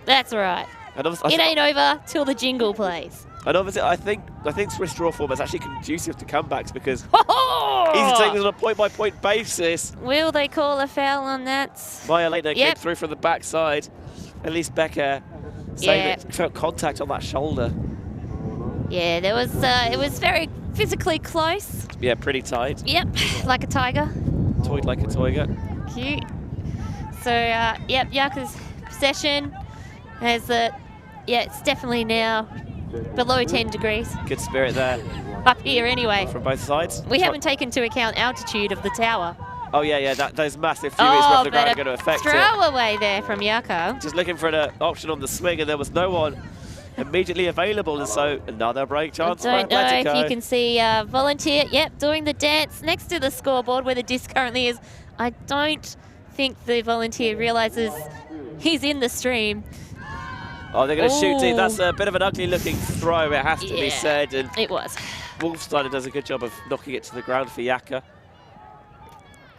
That's right. And it ain't over till the jingle plays. And obviously, I think Swiss draw form is actually conducive to comebacks because he's taking it on a point-by-point basis. Will they call a foul on that? Violator came through from the backside. At least Becker saying that felt contact on that shoulder. Yeah, there was. It was very physically close. Yeah, pretty tight. Yep, like a tiger. Toyed like a tiger. Cute. So, yep, Yakka's possession has it's definitely now below 10 degrees. Good spirit there. Up here anyway. From both sides. We haven't taken into account altitude of the tower. Oh yeah, those massive few meters off the ground are going to affect it. Throwaway there from Yakka. Just looking for an option on the swing, and there was no one immediately available, and so another break chance for Atletico. I don't know if you can see Volunteer, doing the dance next to the scoreboard where the disc currently is. I don't think the Volunteer realises he's in the stream. Oh, they're going to shoot deep. That's a bit of an ugly-looking throw, it has to be said. And it was. Wolfsteiner does a good job of knocking it to the ground for Yakka.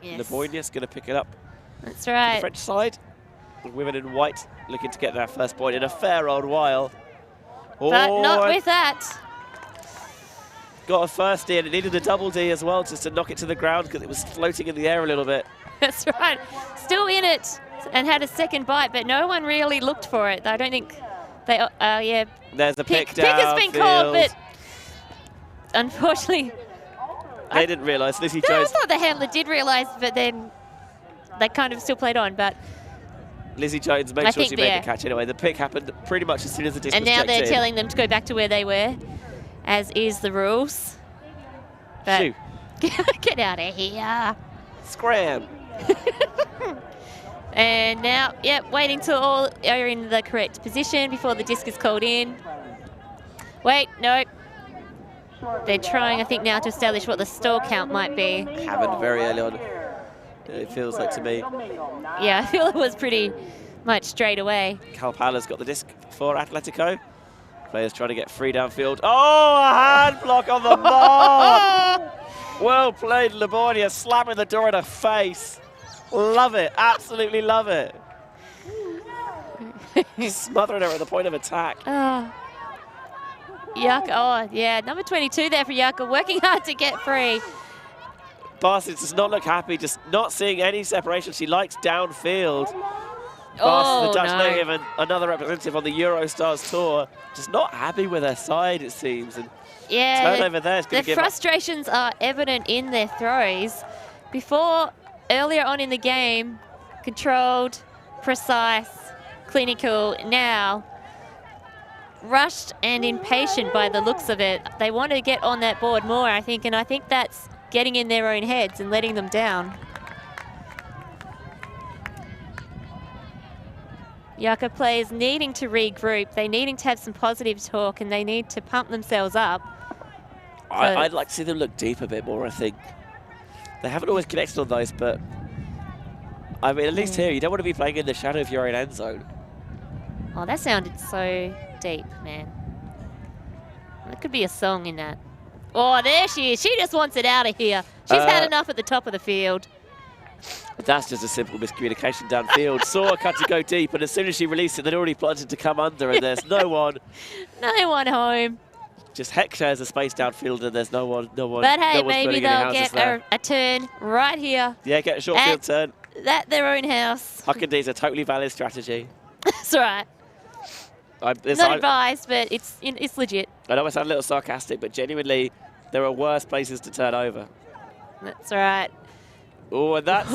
Yes. Leboigne's going to pick it up. That's right. The French side. The women in white looking to get their first point in a fair old while. But not with that. Got a first D, and it needed a double D as well just to knock it to the ground because it was floating in the air a little bit. That's right. Still in it and had a second bite, but no one really looked for it. I don't think they, There's a pick down. Pick has been called, but unfortunately... They didn't realise. Lizzie No, Jones. I thought the handler did realise, but then they kind of still played on. But Lizzie Jones made sure she made the catch anyway. The pick happened pretty much as soon as the disc was checked in. And now they're telling them to go back to where they were, as is the rules. But Shoo. Get out of here. Scram. And now, waiting till all are in the correct position before the disc is called in. Wait, no. they're trying, I think, now to establish what the stall count might be. Happened very early on, it feels like to me. Yeah, I feel it was pretty much straight away. Calpala's got the disc for Atletico. Players trying to get free downfield. Oh, a hand block on the mark! Well played, Livornia, slamming the door in her face. Love it, absolutely love it. Smothering her at the point of attack. Oh. Yakka, oh yeah, number 22 there for Yakka, working hard to get free. Barsted does not look happy, just not seeing any separation. She likes downfield. Oh, the Dutch no. native and another representative on the Eurostars tour, just not happy with her side, it seems. And yeah, turnover there is going the to give frustrations are evident in their throws. Before, earlier on in the game, controlled, precise, clinical. Now, rushed and impatient by the looks of it. They want to get on that board more, I think, and I think that's getting in their own heads and letting them down. Yakka players needing to regroup, they needing to have some positive talk, and they need to pump themselves up. I'd like to see them look deep a bit more, I think. They haven't always connected on those, but I mean, at least here, you don't want to be playing in the shadow of your own end zone. Oh, that sounded so deep, man. There could be a song in that. Oh, there she is. She just wants it out of here. She's had enough at the top of the field. That's just a simple miscommunication downfield. Saw her cut to go deep, and as soon as she released it, they'd already plotted to come under, and there's no one. No one home. Just hectares of space downfield, and there's no one. But hey, maybe they'll get a turn right here. Yeah, get a short field turn. At their own house. Huckendee's a totally valid strategy. That's right. Not advised, but it's legit. I know I sound a little sarcastic, but genuinely, there are worse places to turn over. That's right. Oh, and that's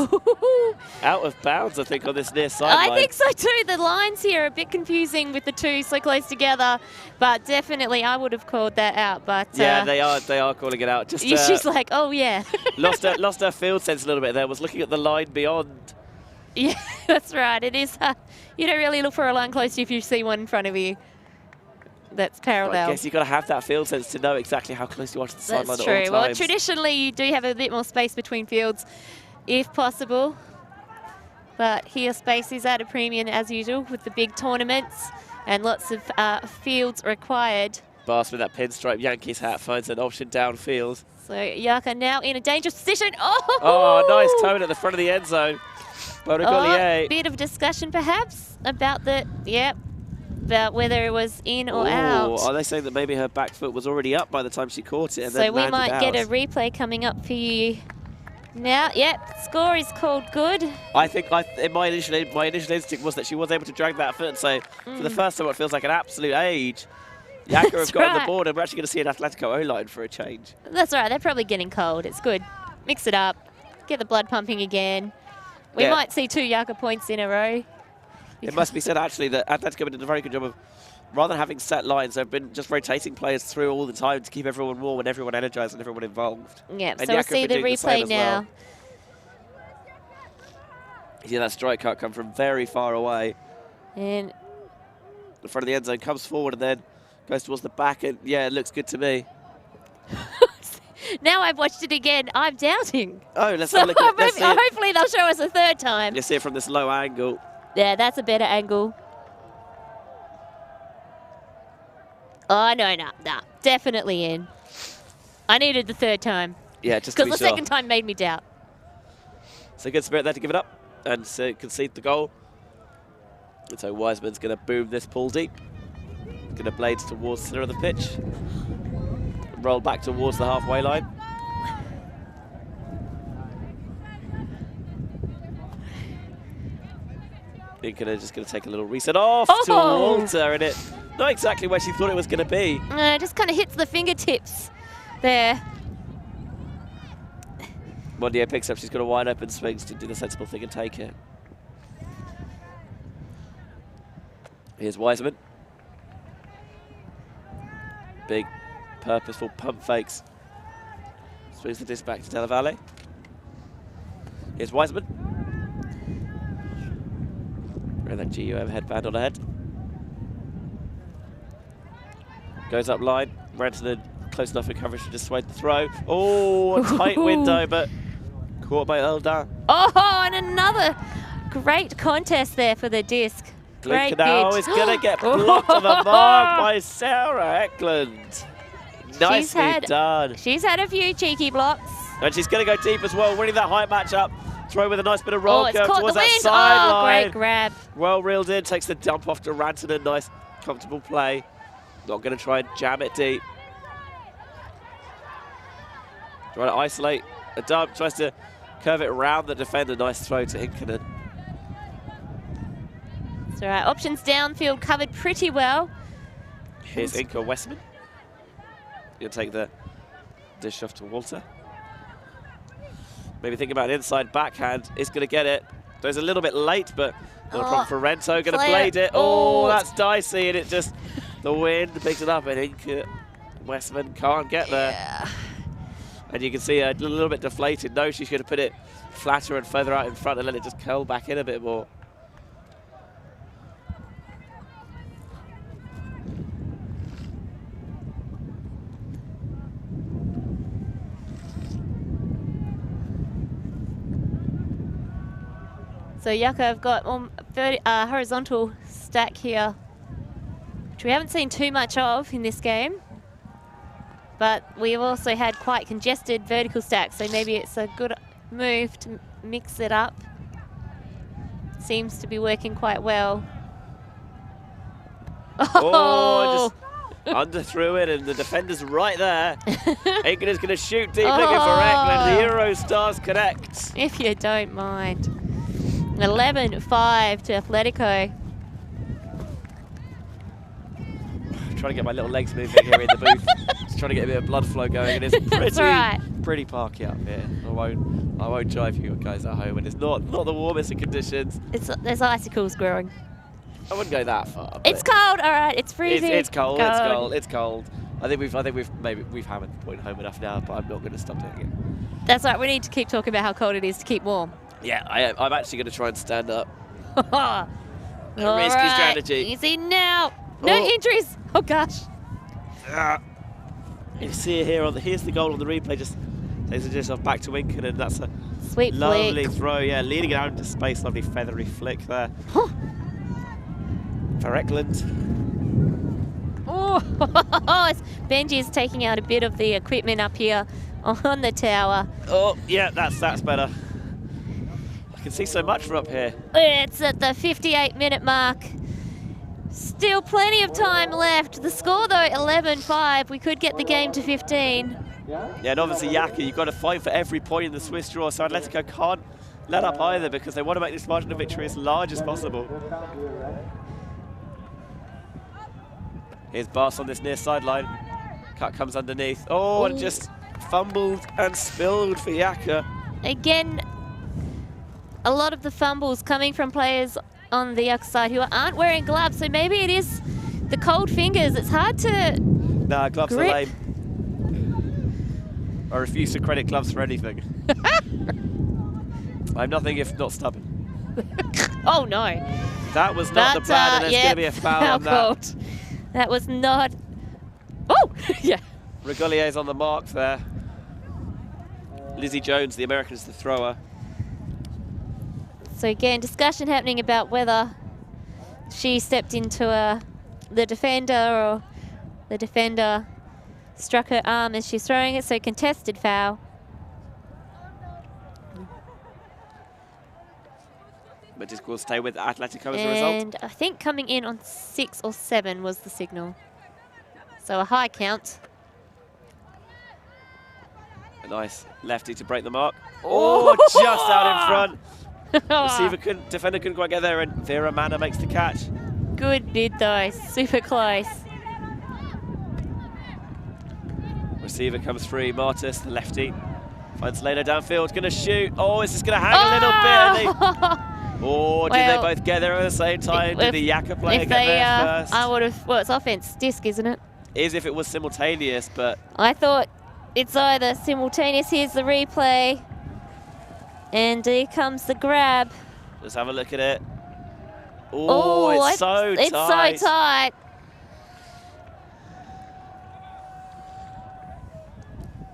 out of bounds, I think, on this near sideline. I think so too. The lines here are a bit confusing with the two so close together, but definitely I would have called that out. But yeah, they are calling it out. Just she's like, oh yeah. lost her field sense a little bit there. Was looking at the line beyond. Yeah, that's right. It is. You don't really look for a line close to you if you see one in front of you. That's parallel. I guess you've got to have that field sense to know exactly how close you are to the sideline at all times. That's true. Well, traditionally you do have a bit more space between fields, if possible. But here space is at a premium as usual with the big tournaments and lots of fields required. Bass with that pinstripe Yankees hat finds an option downfield. So Yakka now in a dangerous position. Oh, nice tone at the front of the end zone. Bit of discussion perhaps about about whether it was in or out. Are they saying that maybe her back foot was already up by the time she caught it and then so we might out? get a replay coming up for you now. Yep, score is called good. I think my initial instinct was that she was able to drag that foot, and so for the first time it feels like an absolute age. Yakka have got on the board, and we're actually going to see an Atletico O-line for a change. That's right, they're probably getting cold. It's good. Mix it up, get the blood pumping again. We might see 2 Yakka points in a row. It must be said, actually, that Atletico did a very good job of, rather than having set lines, they've been just rotating players through all the time to keep everyone warm and everyone energized and everyone involved. Yeah, so we'll see the replay now. Yeah, that strike cut come from very far away. And the front of the end zone comes forward and then goes towards the back, and yeah, it looks good to me. Now I've watched it again, I'm doubting. Oh, let's have a look at it. Hopefully they'll show us a third time. You see it from this low angle. Yeah, that's a better angle. Oh, no, definitely in. I needed the third time. Yeah, just to be because the second time made me doubt. So good spirit there to give it up and concede the goal. And so Wiseman's going to boom this pool deep. Going to blade towards the center of the pitch. Roll back towards the halfway line. Yakka just going to take a little reset off to Walter, and it not exactly where she thought it was going to be. Just kind of hits the fingertips there. Mondier picks up, she's got a wide open swings to do the sensible thing and take it. Here's Wiseman. Big, purposeful pump fakes. Swings the disc back to Della Valle. Here's Wiseman. And that GUM headband on her head. Goes up line. Rantanen close enough in coverage to dissuade the throw. Oh, a tight window, but caught by Earldam. Oh, and another great contest there for the disc. Great Now bid. is going to get blocked on the mark by Sarah Eklund. Nicely done. She's had a few cheeky blocks. And she's going to go deep as well, winning that height matchup. Throw with a nice bit of roll it's curve caught towards the that wind. sideline. Great grab. Well reeled in, takes the dump off to Rantanen. Nice, comfortable play. Not going to try and jam it deep. Trying to isolate a dump, tries to curve it around the defender. Nice throw to Inkinen. That's all right. Options downfield covered pretty well. Here's Inka Westman. He'll take the dish off to Walter. Maybe think about an inside backhand. Is going to get it. Goes a little bit late, but not a problem for Rento. Going to blade it. Oh, that's dicey, and it just, the wind picks it up, and Inka Westman can't get there. Yeah. And you can see a little bit deflated. No, she's going to put it flatter and further out in front and let it just curl back in a bit more. So Yakka have got a horizontal stack here, which we haven't seen too much of in this game. But we've also had quite congested vertical stacks, so maybe it's a good move to mix it up. Seems to be working quite well. Oh, just under through it, and the defender's right there. Aiken's going to shoot deep, looking for Eklund. The Euro Stars connect. If you don't mind. 11-5 to Atletico. Trying to get my little legs moving here in the booth. Just trying to get a bit of blood flow going, and it's pretty parky up here. I won't drive you guys at home, and it's not the warmest of conditions. There's icicles growing. I wouldn't go that far. It's cold, all right. It's freezing. It's cold. It's cold. It's cold. I think we've hammered the point home enough now, but I'm not going to stop doing it. That's right. We need to keep talking about how cold it is to keep warm. Yeah, I'm actually going to try and stand up. Risky strategy. Easy now. No injuries. Oh gosh. You see it here here's the goal on the replay. Just takes it just off back to Inken, and that's a sweet lovely flick. throw. Yeah, leading it out into space. Lovely feathery flick there. For Eklund. Oh, Benji's taking out a bit of the equipment up here on the tower. Oh, yeah, that's better. I can see so much from up here. It's at the 58-minute mark. Still plenty of time left. The score, though, 11-5. We could get the game to 15. Yeah, and obviously Yakka, you've got to fight for every point in the Swiss draw, so Atletico can't let up either because they want to make this margin of victory as large as possible. Here's Bas on this near sideline. Cut comes underneath. Oh, and just fumbled and spilled for Yakka. Again, a lot of the fumbles coming from players on the Yakka side who aren't wearing gloves, so maybe it is the cold fingers. It's hard to Nah, gloves grip. are lame. I refuse to credit gloves for anything. I'm nothing if not stubborn. Oh no. That was not the plan, and there's going to be a foul on that. That was not... Oh, yeah. Regolier's on the mark there. Lizzie Jones, the American, is the thrower. So again, discussion happening about whether she stepped into the defender or the defender struck her arm as she's throwing it, so contested foul. But just will stay with Atletico as a result. And I think coming in on 6 or 7 was the signal. So a high count. A nice lefty to break the mark. Oh, just out in front. Defender couldn't quite get there, and Vera Manna makes the catch. Good bid though, super close. Receiver comes free. Martis, the lefty, finds Leno downfield, going to shoot. Oh, is this going to hang a little bit? Or did they both get there at the same time? Did the Yakka player get there first? I would have, well, it's offense disc, isn't it? Is if it was simultaneous, but... I thought it's either simultaneous. Here's the replay. And here comes the grab. Let's have a look at it. Oh, it's so tight. It's so tight.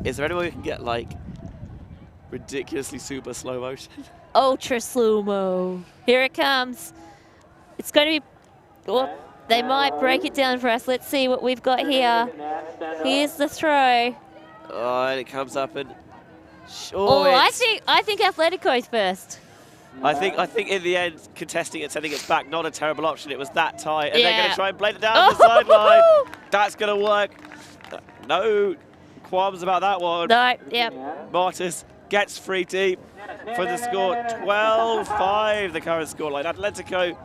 Is there any way we can get, like, ridiculously super slow motion? Ultra slow-mo. Here it comes. It's going to be... Oh, they might break it down for us. Let's see what we've got here. Here's the throw. Oh, and it comes up and... Oh, I think Atletico's first. I think in the end, contesting it, sending it back, not a terrible option. It was that tight, and they're going to try and blade it down the sideline. That's going to work. No qualms about that one. No, yep. Martis gets free deep for the score. 12-5, the current scoreline. Atletico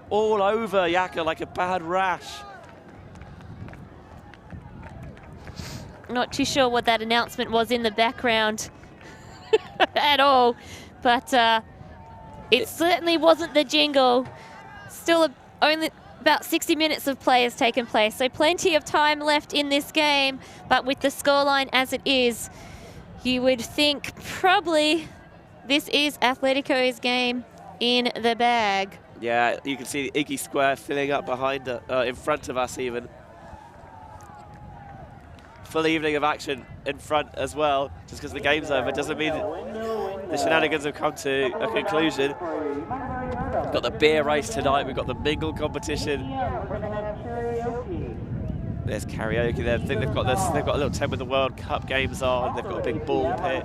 all over Yakka like a bad rash. Not too sure what that announcement was in the background at all, but it certainly wasn't the jingle. Still only about 60 minutes of play has taken place, so plenty of time left in this game, but with the scoreline as it is, you would think probably this is Atletico's game in the bag. Yeah, you can see the Iggy Square filling up behind, in front of us even. Full evening of action in front as well. Just because the game's over doesn't mean that the shenanigans have come to a conclusion. We've got the beer race tonight, we've got the mingle competition. There's karaoke there. I think they've got this, they've got a little tent with the World Cup games on, they've got a big ball pit.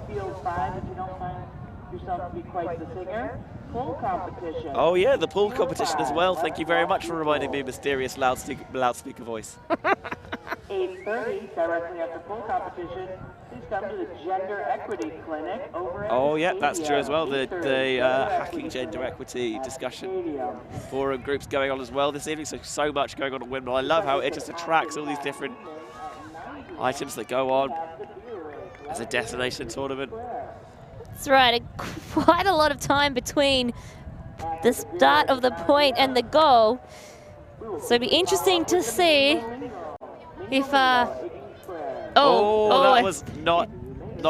Oh yeah, the pool competition as well. Thank you very much for reminding me, mysterious loudspeaker voice. 8:30, directly after pool competition, please come to the Gender Equity Clinic over at Oh yeah, that's true as well. The hacking gender equity discussion forum groups going on as well this evening. So much going on at Windmill. I love how it just attracts all these different items that go on as a destination tournament. That's right, quite a lot of time between the start of the point and the goal. So it'll be interesting to see if that was not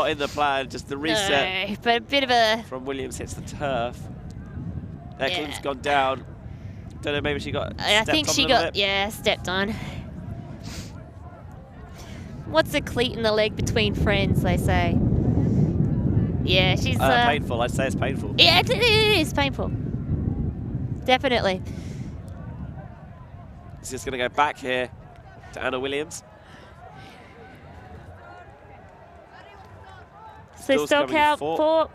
in the plan, just the reset. No, but a bit of a from Williams hits the turf. Eklund's gone down. Don't know, maybe she got I think she got bit. stepped on. What's a cleat in the leg between friends, they say. Yeah, she's painful. I'd say it's painful. Yeah, it is painful. Definitely. It's just going to go back here to Anna Williams. So stock out for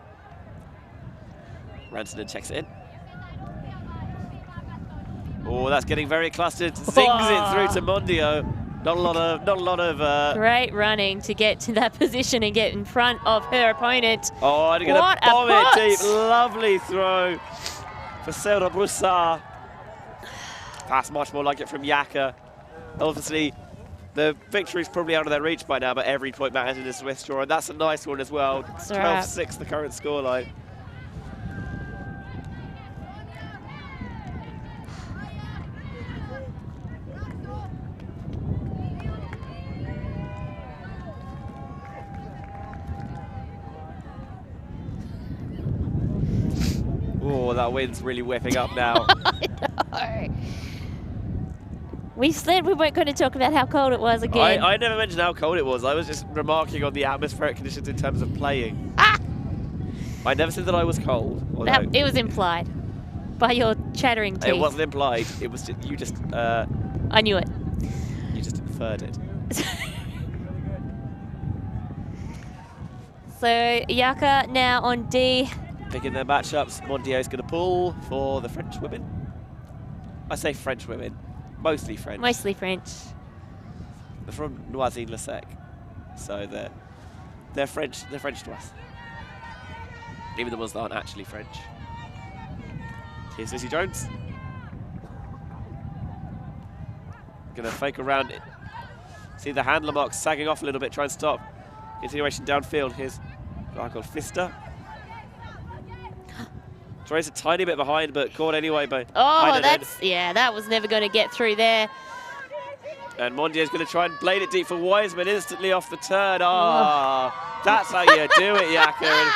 Rantanen checks it in. Oh, that's getting very clustered. Zings it through to Mondio. Not a lot of. Great running to get to that position and get in front of her opponent. Oh, and going to bomb it deep. Lovely throw for Sarah Broussard. That's much more like it from Yakka. Obviously, the victory's probably out of their reach by now, but every point matters in a Swiss draw, and that's a nice one as well. 12-6, the current scoreline. Oh, that wind's really whipping up now. I know. We said we weren't going to talk about how cold it was again. I never mentioned how cold it was. I was just remarking on the atmospheric conditions in terms of playing. I never said that I was cold. It was implied by your chattering teeth. It wasn't implied. It was just, you just... I knew it. You just inferred it. So Yakka now on D. Picking their matchups. Mondio's going to pull for the French women. I say French women. Mostly French. Mostly French. They're from Noisy-le-Sec, so they're French. They're French to us, even the ones that aren't actually French. Here's Lizzie Jones. Gonna fake around it. See the handler marks sagging off a little bit. Try and stop. Continuation downfield. Here's Michael Pfister. Tries a tiny bit behind, but caught anyway by that was never going to get through there. And Mondio's going to try and blade it deep for Wiseman, instantly off the turn. That's how you do it, Yakka.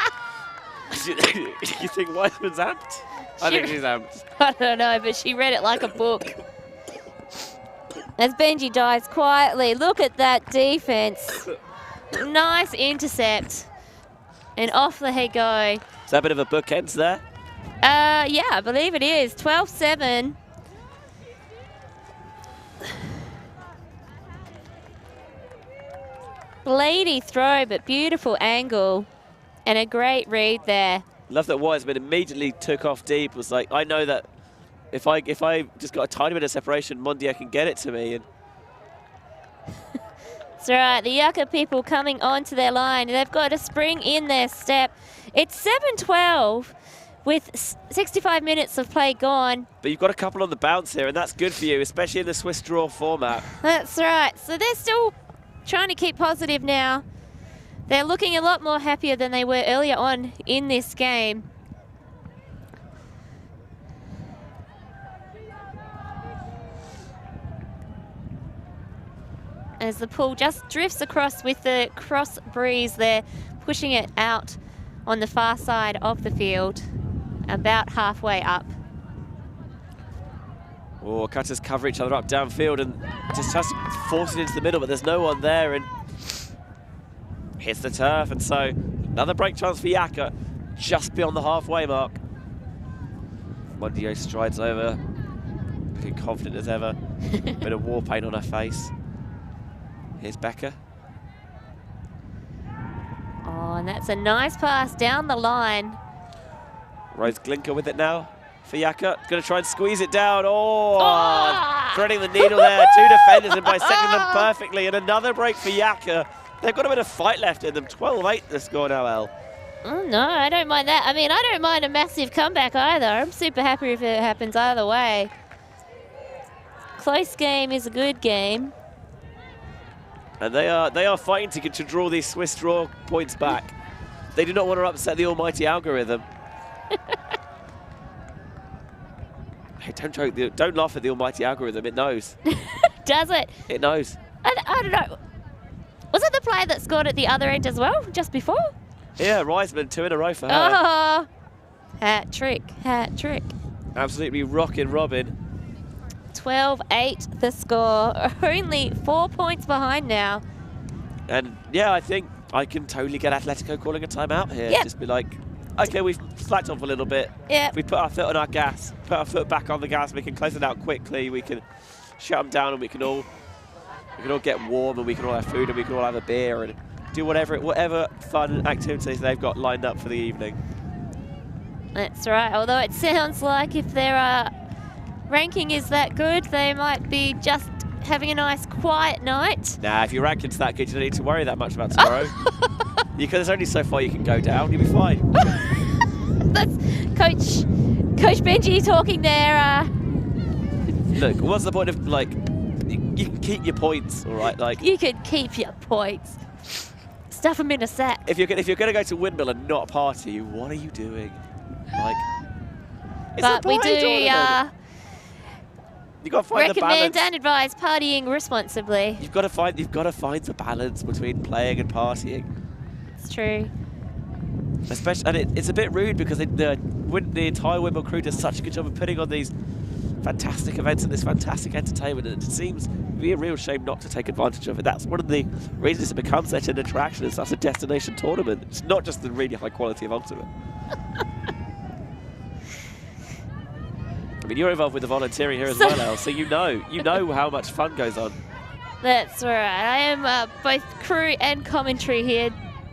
You think Wiseman's amped? I think she's amped. I don't know, but she read it like a book. As Benji dives quietly, look at that defense. Nice intercept. And off they go. Is that a bit of a bookends there? Yeah, I believe it is. 12-7. Blady throw, but beautiful angle. And a great read there. Love that Wiseman immediately took off deep. Was like, I know that if I just got a tiny bit of separation, Mondier can get it to me. And that's right, the Yakka people coming onto their line. They've got a spring in their step. It's 7-12 with 65 minutes of play gone. But you've got a couple on the bounce here, and that's good for you, especially in the Swiss draw format. That's right. So they're still trying to keep positive now. They're looking a lot more happier than they were earlier on in this game. As the pool just drifts across with the cross breeze, they're pushing it out on the far side of the field, about halfway up. Oh, cutters cover each other up downfield and just has to force it into the middle, but there's no one there, and hits the turf, and so another break chance for Yakka, just beyond the halfway mark. Mondier strides over, looking confident as ever. Bit of war paint on her face. Here's Becker. Oh, and that's a nice pass down the line. Rose Glinka with it now for Yakka. Going to try and squeeze it down. Oh! Threading the needle there. Two defenders, and by setting them perfectly. And another break for Yakka. They've got a bit of fight left in them. 12-8 the score now, Elle. Oh, no, I don't mind that. I mean, I don't mind a massive comeback either. I'm super happy if it happens either way. Close game is a good game. And they are fighting to draw these Swiss draw points back. They do not want to upset the almighty algorithm. Hey, don't joke. Don't laugh at the almighty algorithm. It knows. Does it? It knows. I don't know. Was it the player that scored at the other end as well, just before? Yeah, Reisman, 2 in a row for her. Oh, hat trick, hat trick. Absolutely rocking Robin. 12-8 the score. Only 4 points behind now. And yeah, I think I can totally get Atletico calling a timeout here. Yep. Just be like, okay, we've slacked off a little bit. Yeah. If we put our foot on our gas, put our foot back on the gas, we can close it out quickly. We can shut them down, and we can all get warm, and we can all have food, and we can all have a beer, and do whatever fun activities they've got lined up for the evening. That's right. Although it sounds like if their ranking is that good, they might be just having a nice quiet night. Nah, if your ranking's that good, you don't need to worry that much about tomorrow. There's only so far you can go down. You'll be fine. That's Coach Benji talking there. Look, what's the point of, like, you can keep your points, all right? Like, you can keep your points. Stuff them in a sack. If you're going to go to Windmill and not party, what are you doing? Like, but we do you got to find the balance. Recommend and advise partying responsibly. You've got to find the balance between playing and partying. It's true. Especially, and it's a bit rude because the entire Windmill crew does such a good job of putting on these fantastic events and this fantastic entertainment, and it seems to be a real shame not to take advantage of it. That's one of the reasons it becomes such an attraction. It's such a destination tournament. It's not just the really high quality of Ultimate. I mean, you're involved with the volunteering here as well, Elle, so you know how much fun goes on. That's right. I am both crew and commentary here.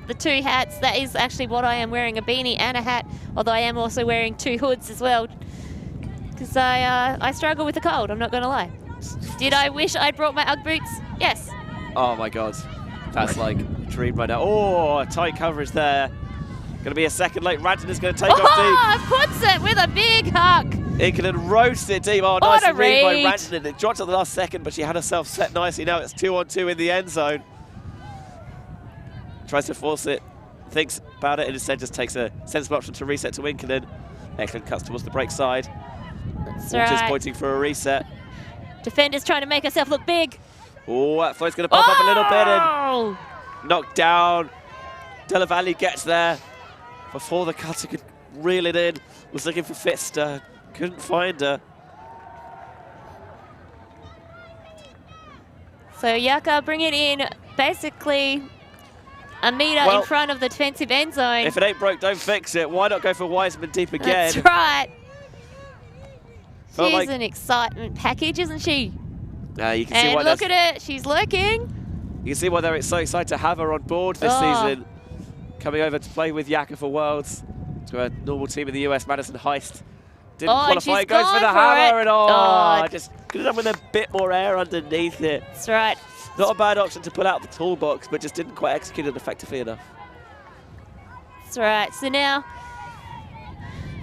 The two hats, that is actually what I am wearing, a beanie and a hat, although I am also wearing two hoods as well, because I struggle with the cold, I'm not going to lie. Did I wish I'd brought my Ugg boots? Yes. Oh my God, that's like a dream right now. Oh, tight coverage there. Going to be a second late. Ranton is going to take off deep. Puts it with a big huck. Inkinen roasts it deep. Oh, nice read by Ranton. It dropped at the last second, but she had herself set nicely. Now it's 2-on-2 in the end zone. Tries to force it, thinks about it, and instead just takes a sensible option to reset to Inkinen. Inkinen cuts towards the break side. That's Walters right. pointing for a reset. Defender's trying to make herself look big. Oh, that float's going to pop up a little bit and knocked down. Della Valle gets there before the cutter could reel it in. Was looking for Fitster, couldn't find her. So Yakka bring it in basically a metre in front of the defensive end zone. If it ain't broke, don't fix it. Why not go for Wiseman deep again? That's right. Felt She's like an excitement package, isn't she? You can see And why look at it, she's lurking. You can see why they're so excited to have her on board this season. Coming over to play with Yakka for Worlds. To a normal team in the US, Madison Heist. Didn't qualify, goes for the hammer, and just could have done with a bit more air underneath it. That's right. Not a bad option to pull out the toolbox, but just didn't quite execute it effectively enough. That's right. So now,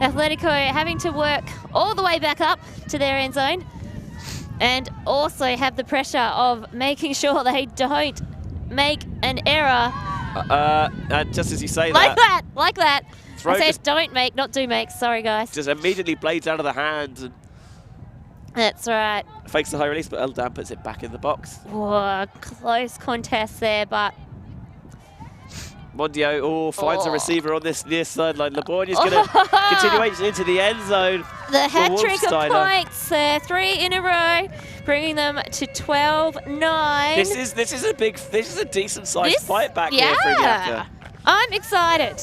Atletico having to work all the way back up to their end zone and also have the pressure of making sure they don't make an error. And just as you say like that. Throw I said don't make, not do make. Sorry, guys. Just immediately blades out of the hand. And that's right. Fakes the high release, but Eldan puts it back in the box. Whoa, close contest there, but... Mondio finds a receiver on this near sideline. Labornia's going to continuation into the end zone. The hat-trick of points, 3 in a row, bringing them to 12-9. This is a decent sized fight back here for Yakka. I'm excited.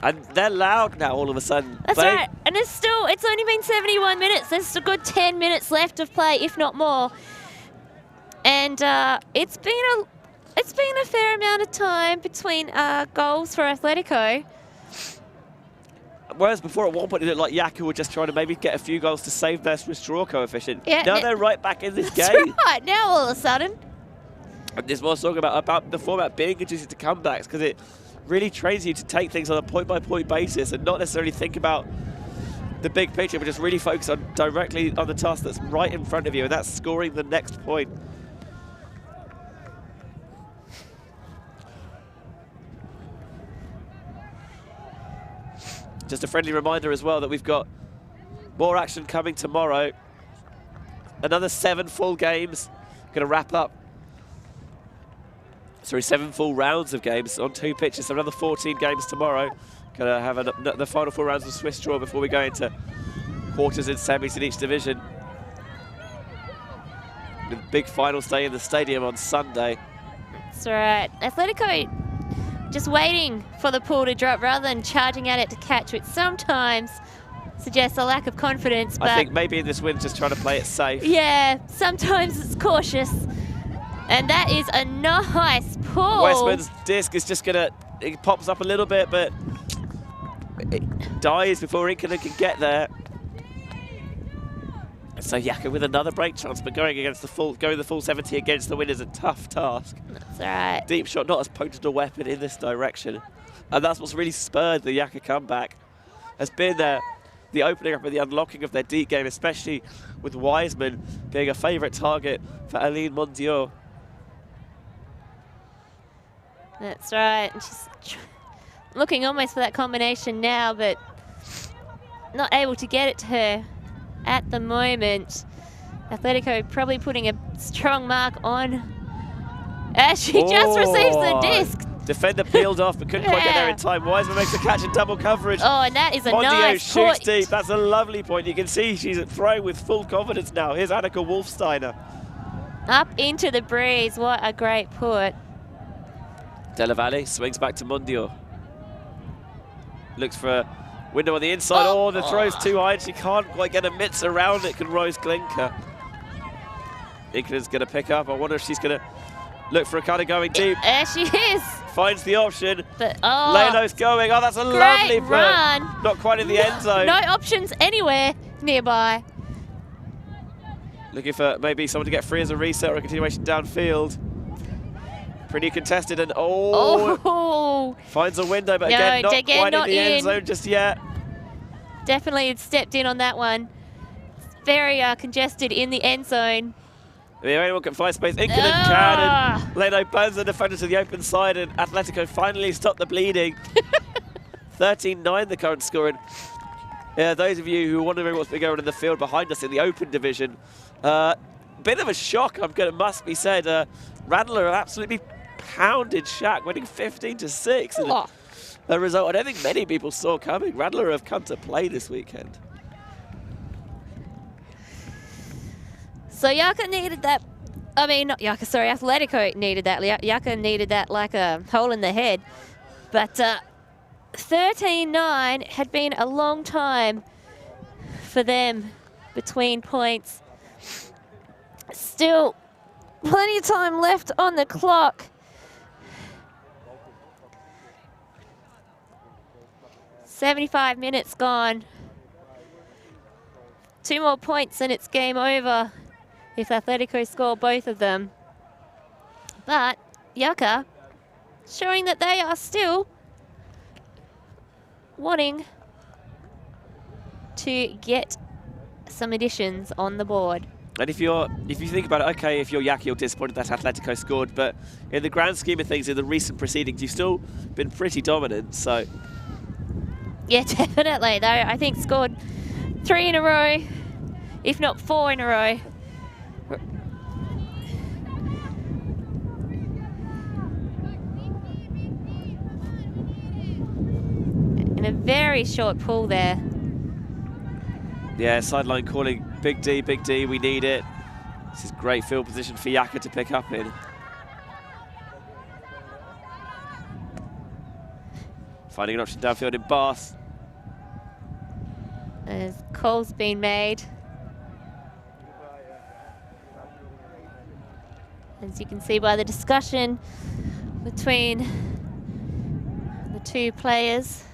And they're loud now all of a sudden. That's right. And it's only been 71 minutes. There's a good 10 minutes left of play, if not more. And it's been a fair amount of time between goals for Atletico. Whereas before, at one point, it looked like Yakka were just trying to maybe get a few goals to save their Swiss draw coefficient. Yeah, now they're right back in this that's game. Right, now all of a sudden. And there's more talking about the format being conducive to comebacks, because it really trains you to take things on a point-by-point basis and not necessarily think about the big picture, but just really focus on directly on the task that's right in front of you, and that's scoring the next point. Just a friendly reminder as well that we've got more action coming tomorrow. Another 7 full games. Going to wrap up. Sorry, 7 full rounds of games on 2 pitches. So another 14 games tomorrow. Going to have the final 4 rounds of Swiss draw before we go into quarters and semis in each division. With big final day in the stadium on Sunday. That's right. Atletico just waiting for the pull to drop rather than charging at it to catch, which sometimes suggests a lack of confidence. But I think maybe in this win, just trying to play it safe. Yeah, sometimes it's cautious. And that is a nice pull. Westman's disc is just it pops up a little bit, but it dies before Inkinen can get there. So Yakka with another break chance, but going the full 70 against the win is a tough task. That's right. Deep shot, not as potent a weapon in this direction. And that's what's really spurred the Yakka comeback. Has been the opening up and the unlocking of their deep game, especially with Wiseman being a favourite target for Aline Mondiaux. That's right. And she's looking almost for that combination now, but not able to get it to her at the moment. Atletico probably putting a strong mark on as she just receives the disc. Defender peeled off but couldn't quite get there in time. Wiseman makes a catch in double coverage. Oh, and that is a Mondiaux nice shoots point. deep. That's a lovely point. You can see she's throwing with full confidence now. Here's Annika Wolfsteiner. Up into the breeze. What a great put. Della Valle swings back to Mondiaux. Looks for a window on the inside. Oh, the throw's too high and she can't quite get a mitts around it. Can Rose Glinka. Inkinen's going to pick up. I wonder if she's going to look for a kind of going deep. There she is. Finds the option. But, Leno's going. Oh, that's a lovely run. But not quite in the end zone. No options anywhere nearby. Looking for maybe someone to get free as a reset or a continuation downfield. Pretty contested and finds a window, but again, not quite in the end zone just yet. Definitely had stepped in on that one. It's very congested in the end zone. If anyone can find space, Inkinen can, and Leno burns the defender to the open side, and Atletico finally stopped the bleeding. 13-9 the current score. And yeah, those of you who are wondering what's been going on in the field behind us in the open division, bit of a shock, must be said. Radler absolutely pounded Shaq, winning 15-6. And a result I don't think many people saw coming. Radler have come to play this weekend. So Yakka needed that I mean, not Yakka, sorry, Atletico needed that. Yakka needed that like a hole in the head. But 13-9 had been a long time for them between points. Still plenty of time left on the clock. "75 minutes gone. 2 more points and it's game over if Atletico score both of them. But Yakka showing that they are still wanting to get some additions on the board. And if you think about it, okay, if you're Yakka, you're disappointed that Atletico scored, but in the grand scheme of things, in the recent proceedings, you've still been pretty dominant, so. Yeah, definitely. They, I think, scored 3 in a row, if not 4 in a row. In a very short pull there. Yeah, sideline calling, big D, we need it. This is great field position for Yakka to pick up in. Finding an option downfield in Bath. As call's been made. As you can see by the discussion between the two players.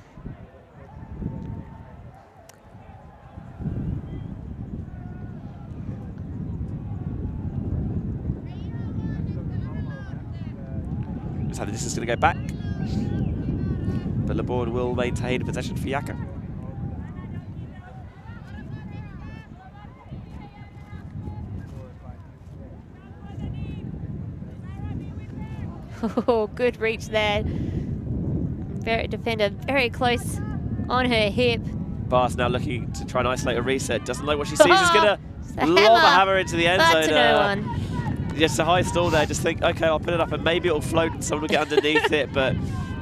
Looks like this is going to go back. But LeBourne will maintain possession for Yakka. Oh, good reach there. Defender very close on her hip. Bath now looking to try and isolate a reset. Doesn't like what she sees. Is going to lob a hammer into the end zone. That's a no one. Just a high stall there. Just think, okay, I'll put it up and maybe it'll float and someone will get underneath it. But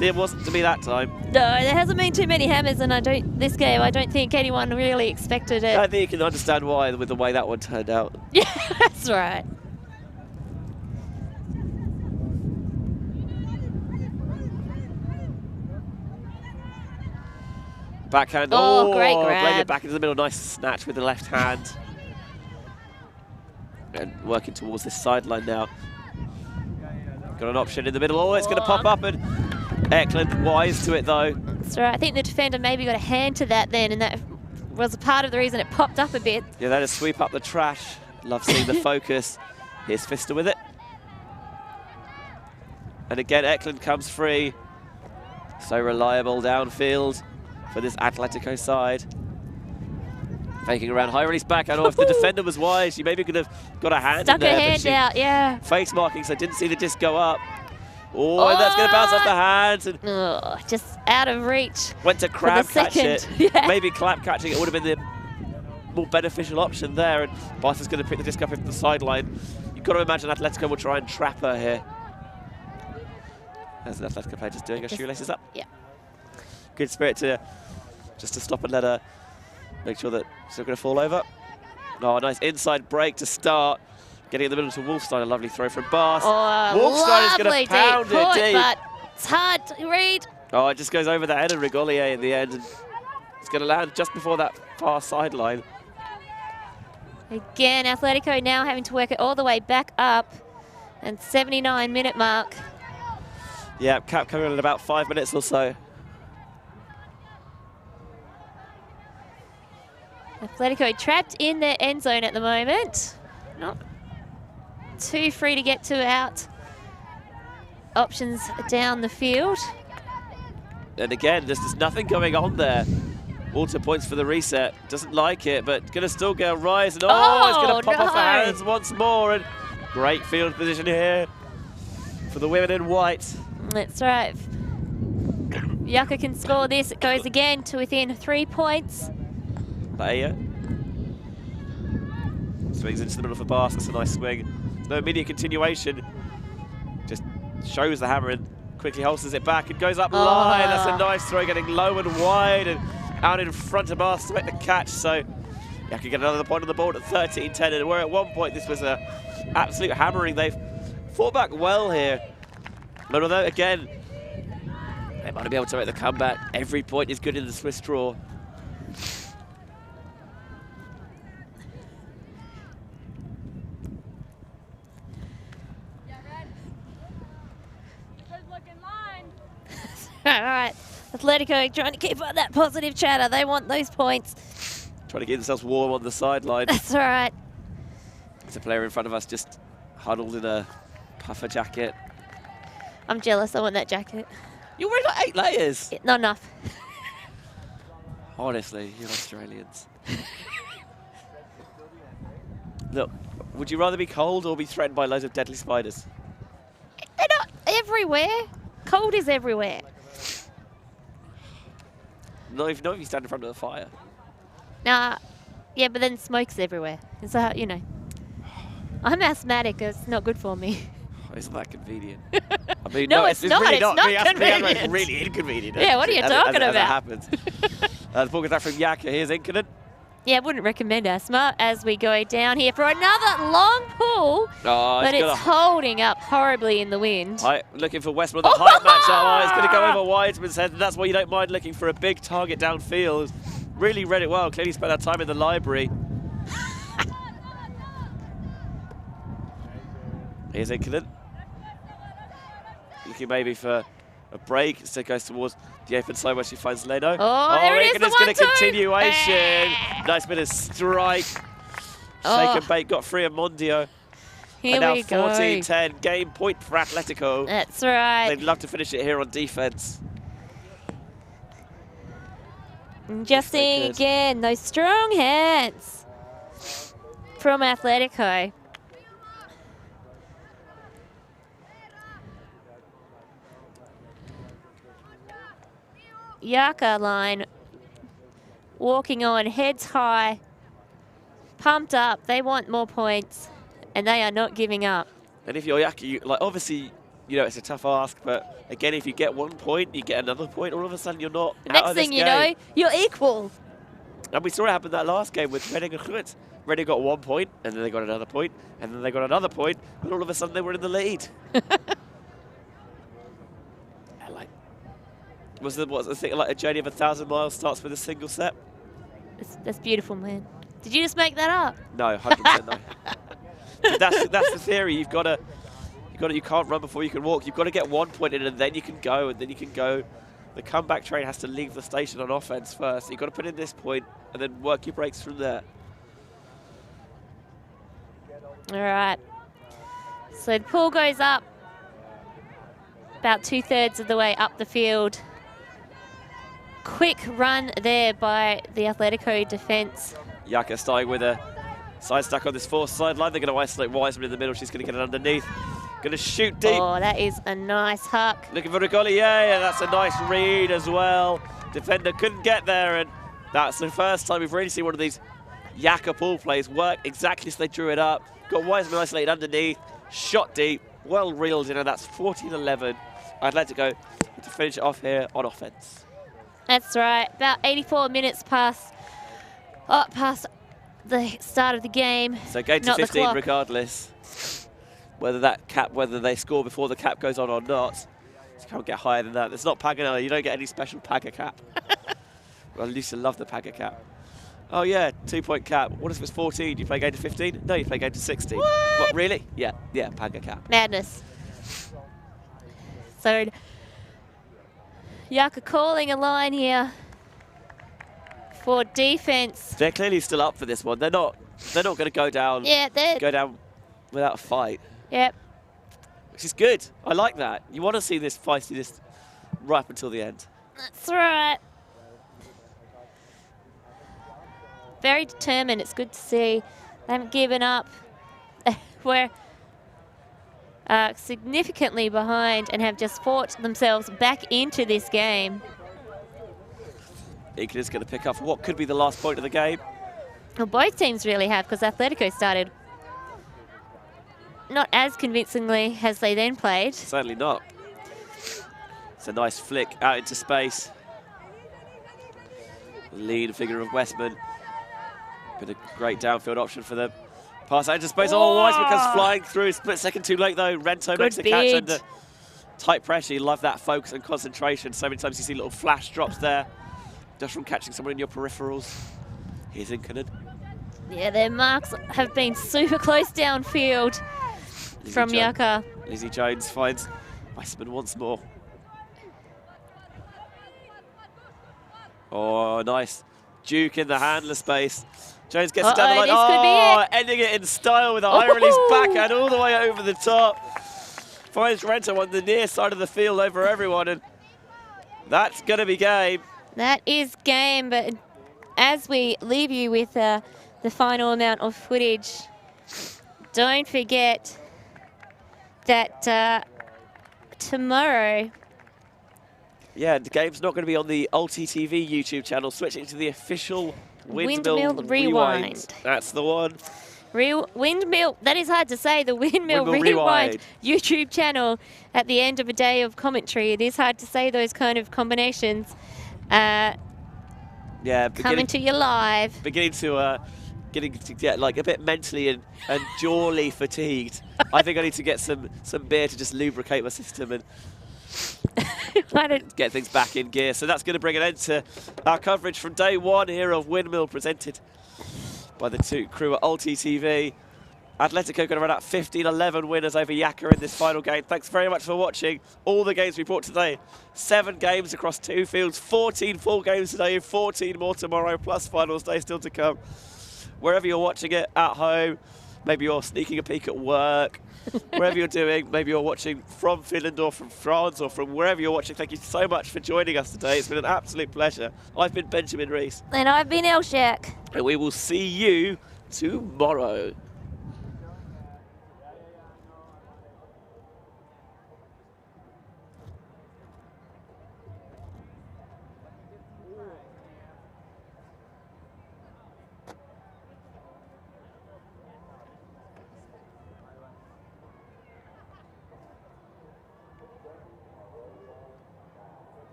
it wasn't to be that time. No, there hasn't been too many hammers, and this game, I don't think anyone really expected it. I think you can understand why with the way that one turned out. Yeah, that's right. Backhand. Oh, great grab. Played it back into the middle. Nice snatch with the left hand. And working towards this sideline now. Got an option in the middle. Oh, it's going to pop up, and Eklund wise to it though. That's right. I think the defender maybe got a hand to that then, and that was a part of the reason it popped up a bit. Yeah, that is sweep up the trash. Love seeing the focus. Here's Pfister with it. And again, Eklund comes free. So reliable downfield for this Atletico side. Faking around high release back. I don't know if the defender was wise. She maybe could have got a hand Stuck in there. her hand out, yeah. Face marking, so didn't see the disc go up. Oh, and that's going to bounce off the hands. And just out of reach. Went to crab catch it. Yeah. Maybe clap catching it would have been the more beneficial option there. And Bath is going to pick the disc up into the sideline. You've got to imagine Atletico will try and trap her here. As an Atletico player just doing her shoelaces up. Yeah. Good spirit to just to stop and let her make sure that she's not going to fall over. Oh, nice inside break to start. Getting in the middle to Wolfstein, a lovely throw from Bath. Oh, Wolfstein is going to pound it deep. But it's hard to read. Oh, it just goes over the head of Rigolier in the end. And it's going to land just before that far sideline. Again, Atletico now having to work it all the way back up. And 79-minute mark. Yeah, cap coming on in about 5 minutes or so. Atletico trapped in their end zone at the moment. Not too free to get to out options down the field. And again, there's nothing going on there. Walter points for the reset. Doesn't like it, but going to still get a rise. And it's going to pop off the hands once more. And great field position here for the women in white. That's right. Yakka can score this. It goes again to within 3 points. Laia swings into the middle for Bath. That's a nice swing. No immediate continuation. Just shows the hammer and quickly holsters it back and goes up line. That's a nice throw, getting low and wide and out in front of Bath to make the catch. So Yakka get another point on the board at 13-10. And where at one point this was a absolute hammering. They've fought back well here. But although, again, they might be able to make the comeback, every point is good in the Swiss draw. All right, Atletico trying to keep up that positive chatter. They want those points. Trying to get themselves warm on the sideline. That's all right. There's a player in front of us just huddled in a puffer jacket. I'm jealous. I want that jacket. You're wearing like 8 layers. Yeah, not enough. Honestly, you're Australians. Look, would you rather be cold or be threatened by loads of deadly spiders? They're not everywhere. Cold is everywhere. Not if you stand in front of the fire. Nah, yeah, but then smoke's everywhere. So, you know. I'm asthmatic. It's not good for me. Isn't that convenient? I mean, No, it's not. Really It's not convenient. It's really inconvenient. Yeah, what are you talking as about? That happens. The ball goes back from Yakka. Here's Incident. Yeah, I wouldn't recommend asthma as we go down here for another long pull. Oh, but it's holding up horribly in the wind. Looking for Westman, the height matchup. Oh, it's going to go over Wiseman's head, and that's why you don't mind looking for a big target downfield. Really read it well. Clearly spent that time in the library. Here's Incident. Looking maybe for a break. Instead goes towards the open side where she finds Leno. Oh, there it is, the 1-2. Going to continuation. Nice bit of strike. Shake and bait got free of Mondio. Here and now we go. 14-10. Game point for Atletico. That's right. They'd love to finish it here on defense. Just seeing again those strong hands from Atletico. Yakka line walking on, heads high, pumped up. They want more points, and they are not giving up. And if you're Yakka, like obviously, you know it's a tough ask, but again, if you get 1 point, you get another point. All of a sudden, you're not out Next of this thing you game. know, you're equal. And we saw it happen that last game with Reading and Groot. Reading got 1 point, and then they got another point, and then they got another point, and all of a sudden they were in the lead. What's the thing, like a journey of 1,000 miles starts with a single step? That's beautiful, man. Did you just make that up? No, 100% no. That's the theory. You can't run before you can walk. You've got to get 1 point in, and then you can go, and then you can go. The comeback train has to leave the station on offense first. You've got to put in this point, and then work your breaks from there. All right. So the pool goes up about 2/3 of the way up the field. Quick run there by the Atletico defense. Yakka starting with a side stack on this fourth sideline. They're going to isolate Wiseman in the middle. She's going to get it underneath. Going to shoot deep. Oh, that is a nice huck. Looking for Rigoli. Yeah, that's a nice read as well. Defender couldn't get there, and that's the first time we've really seen one of these Yakka pool plays work exactly as they drew it up. Got Wiseman isolated underneath, shot deep, well reeled in, and that's 14-11. Atletico to finish it off here on offense. That's right. About 84 minutes past the start of the game. So game to 15 regardless. Whether they score before the cap goes on or not. You can't get higher than that. It's not Paganella. You don't get any special Paga cap. Well, I used to love the Paga cap. Oh yeah, 2-point cap. What if it's 14? Do you play game to 15? No, you play game to 16. What, really? Yeah, Paga cap. Madness. So Yakka calling a line here for defense. They're clearly still up for this one. They're not going to go down. Yeah, go down without a fight. Yep. Which is good. I like that. You want to see this feistiness right up until the end. That's right. Very determined. It's good to see. They haven't given up. We're significantly behind and have just fought themselves back into this game. Egan is going to pick up what could be the last point of the game. Well, both teams really have, because Atletico started not as convincingly as they then played. Certainly not. It's a nice flick out into space. Lead figure of Westman. Been a great downfield option for them. Pass out to space. Oh, Wiseman comes flying through. Split second too late, though. Rento makes the catch under tight pressure. You love that focus and concentration. So many times you see little flash drops there, just from catching someone in your peripherals. Here's Incanen. Yeah, their marks have been super close downfield from Yakka. Lizzie Jones finds Wiseman once more. Oh, nice. Duke in the handler space. Jones gets it down the line. Oh, ending it in style with a high release backhand all the way over the top. Finds Rento on the near side of the field over everyone, and that's going to be game. That is game, but as we leave you with the final amount of footage, don't forget that tomorrow... Yeah, the game's not going to be on the ULTI.TV YouTube channel, switching to the official Windmill Rewind. That's the one. Windmill, that is hard to say, the Windmill Rewind YouTube channel at the end of a day of commentary. It is hard to say those kind of combinations. Yeah, coming to you live. Getting to get like a bit mentally and jawly fatigued. I think I need to get some beer to just lubricate my system and get things back in gear. So that's going to bring an end to our coverage from day one here of Windmill, presented by the two crew at ULTI.TV. Atletico going to run out 15-11 winners over Yakka in this final game. Thanks very much for watching all the games we brought today. 7 games across 2 fields, 14 full games today, 14 more tomorrow, plus finals day still to come. Wherever you're watching it, at home, maybe you're sneaking a peek at work, wherever you're doing, maybe you're watching from Finland or from France or from wherever you're watching. Thank you so much for joining us today. It's been an absolute pleasure. I've been Benjamin Rees. And I've been Elshak. And we will see you tomorrow.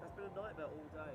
That's been a nightmare all day.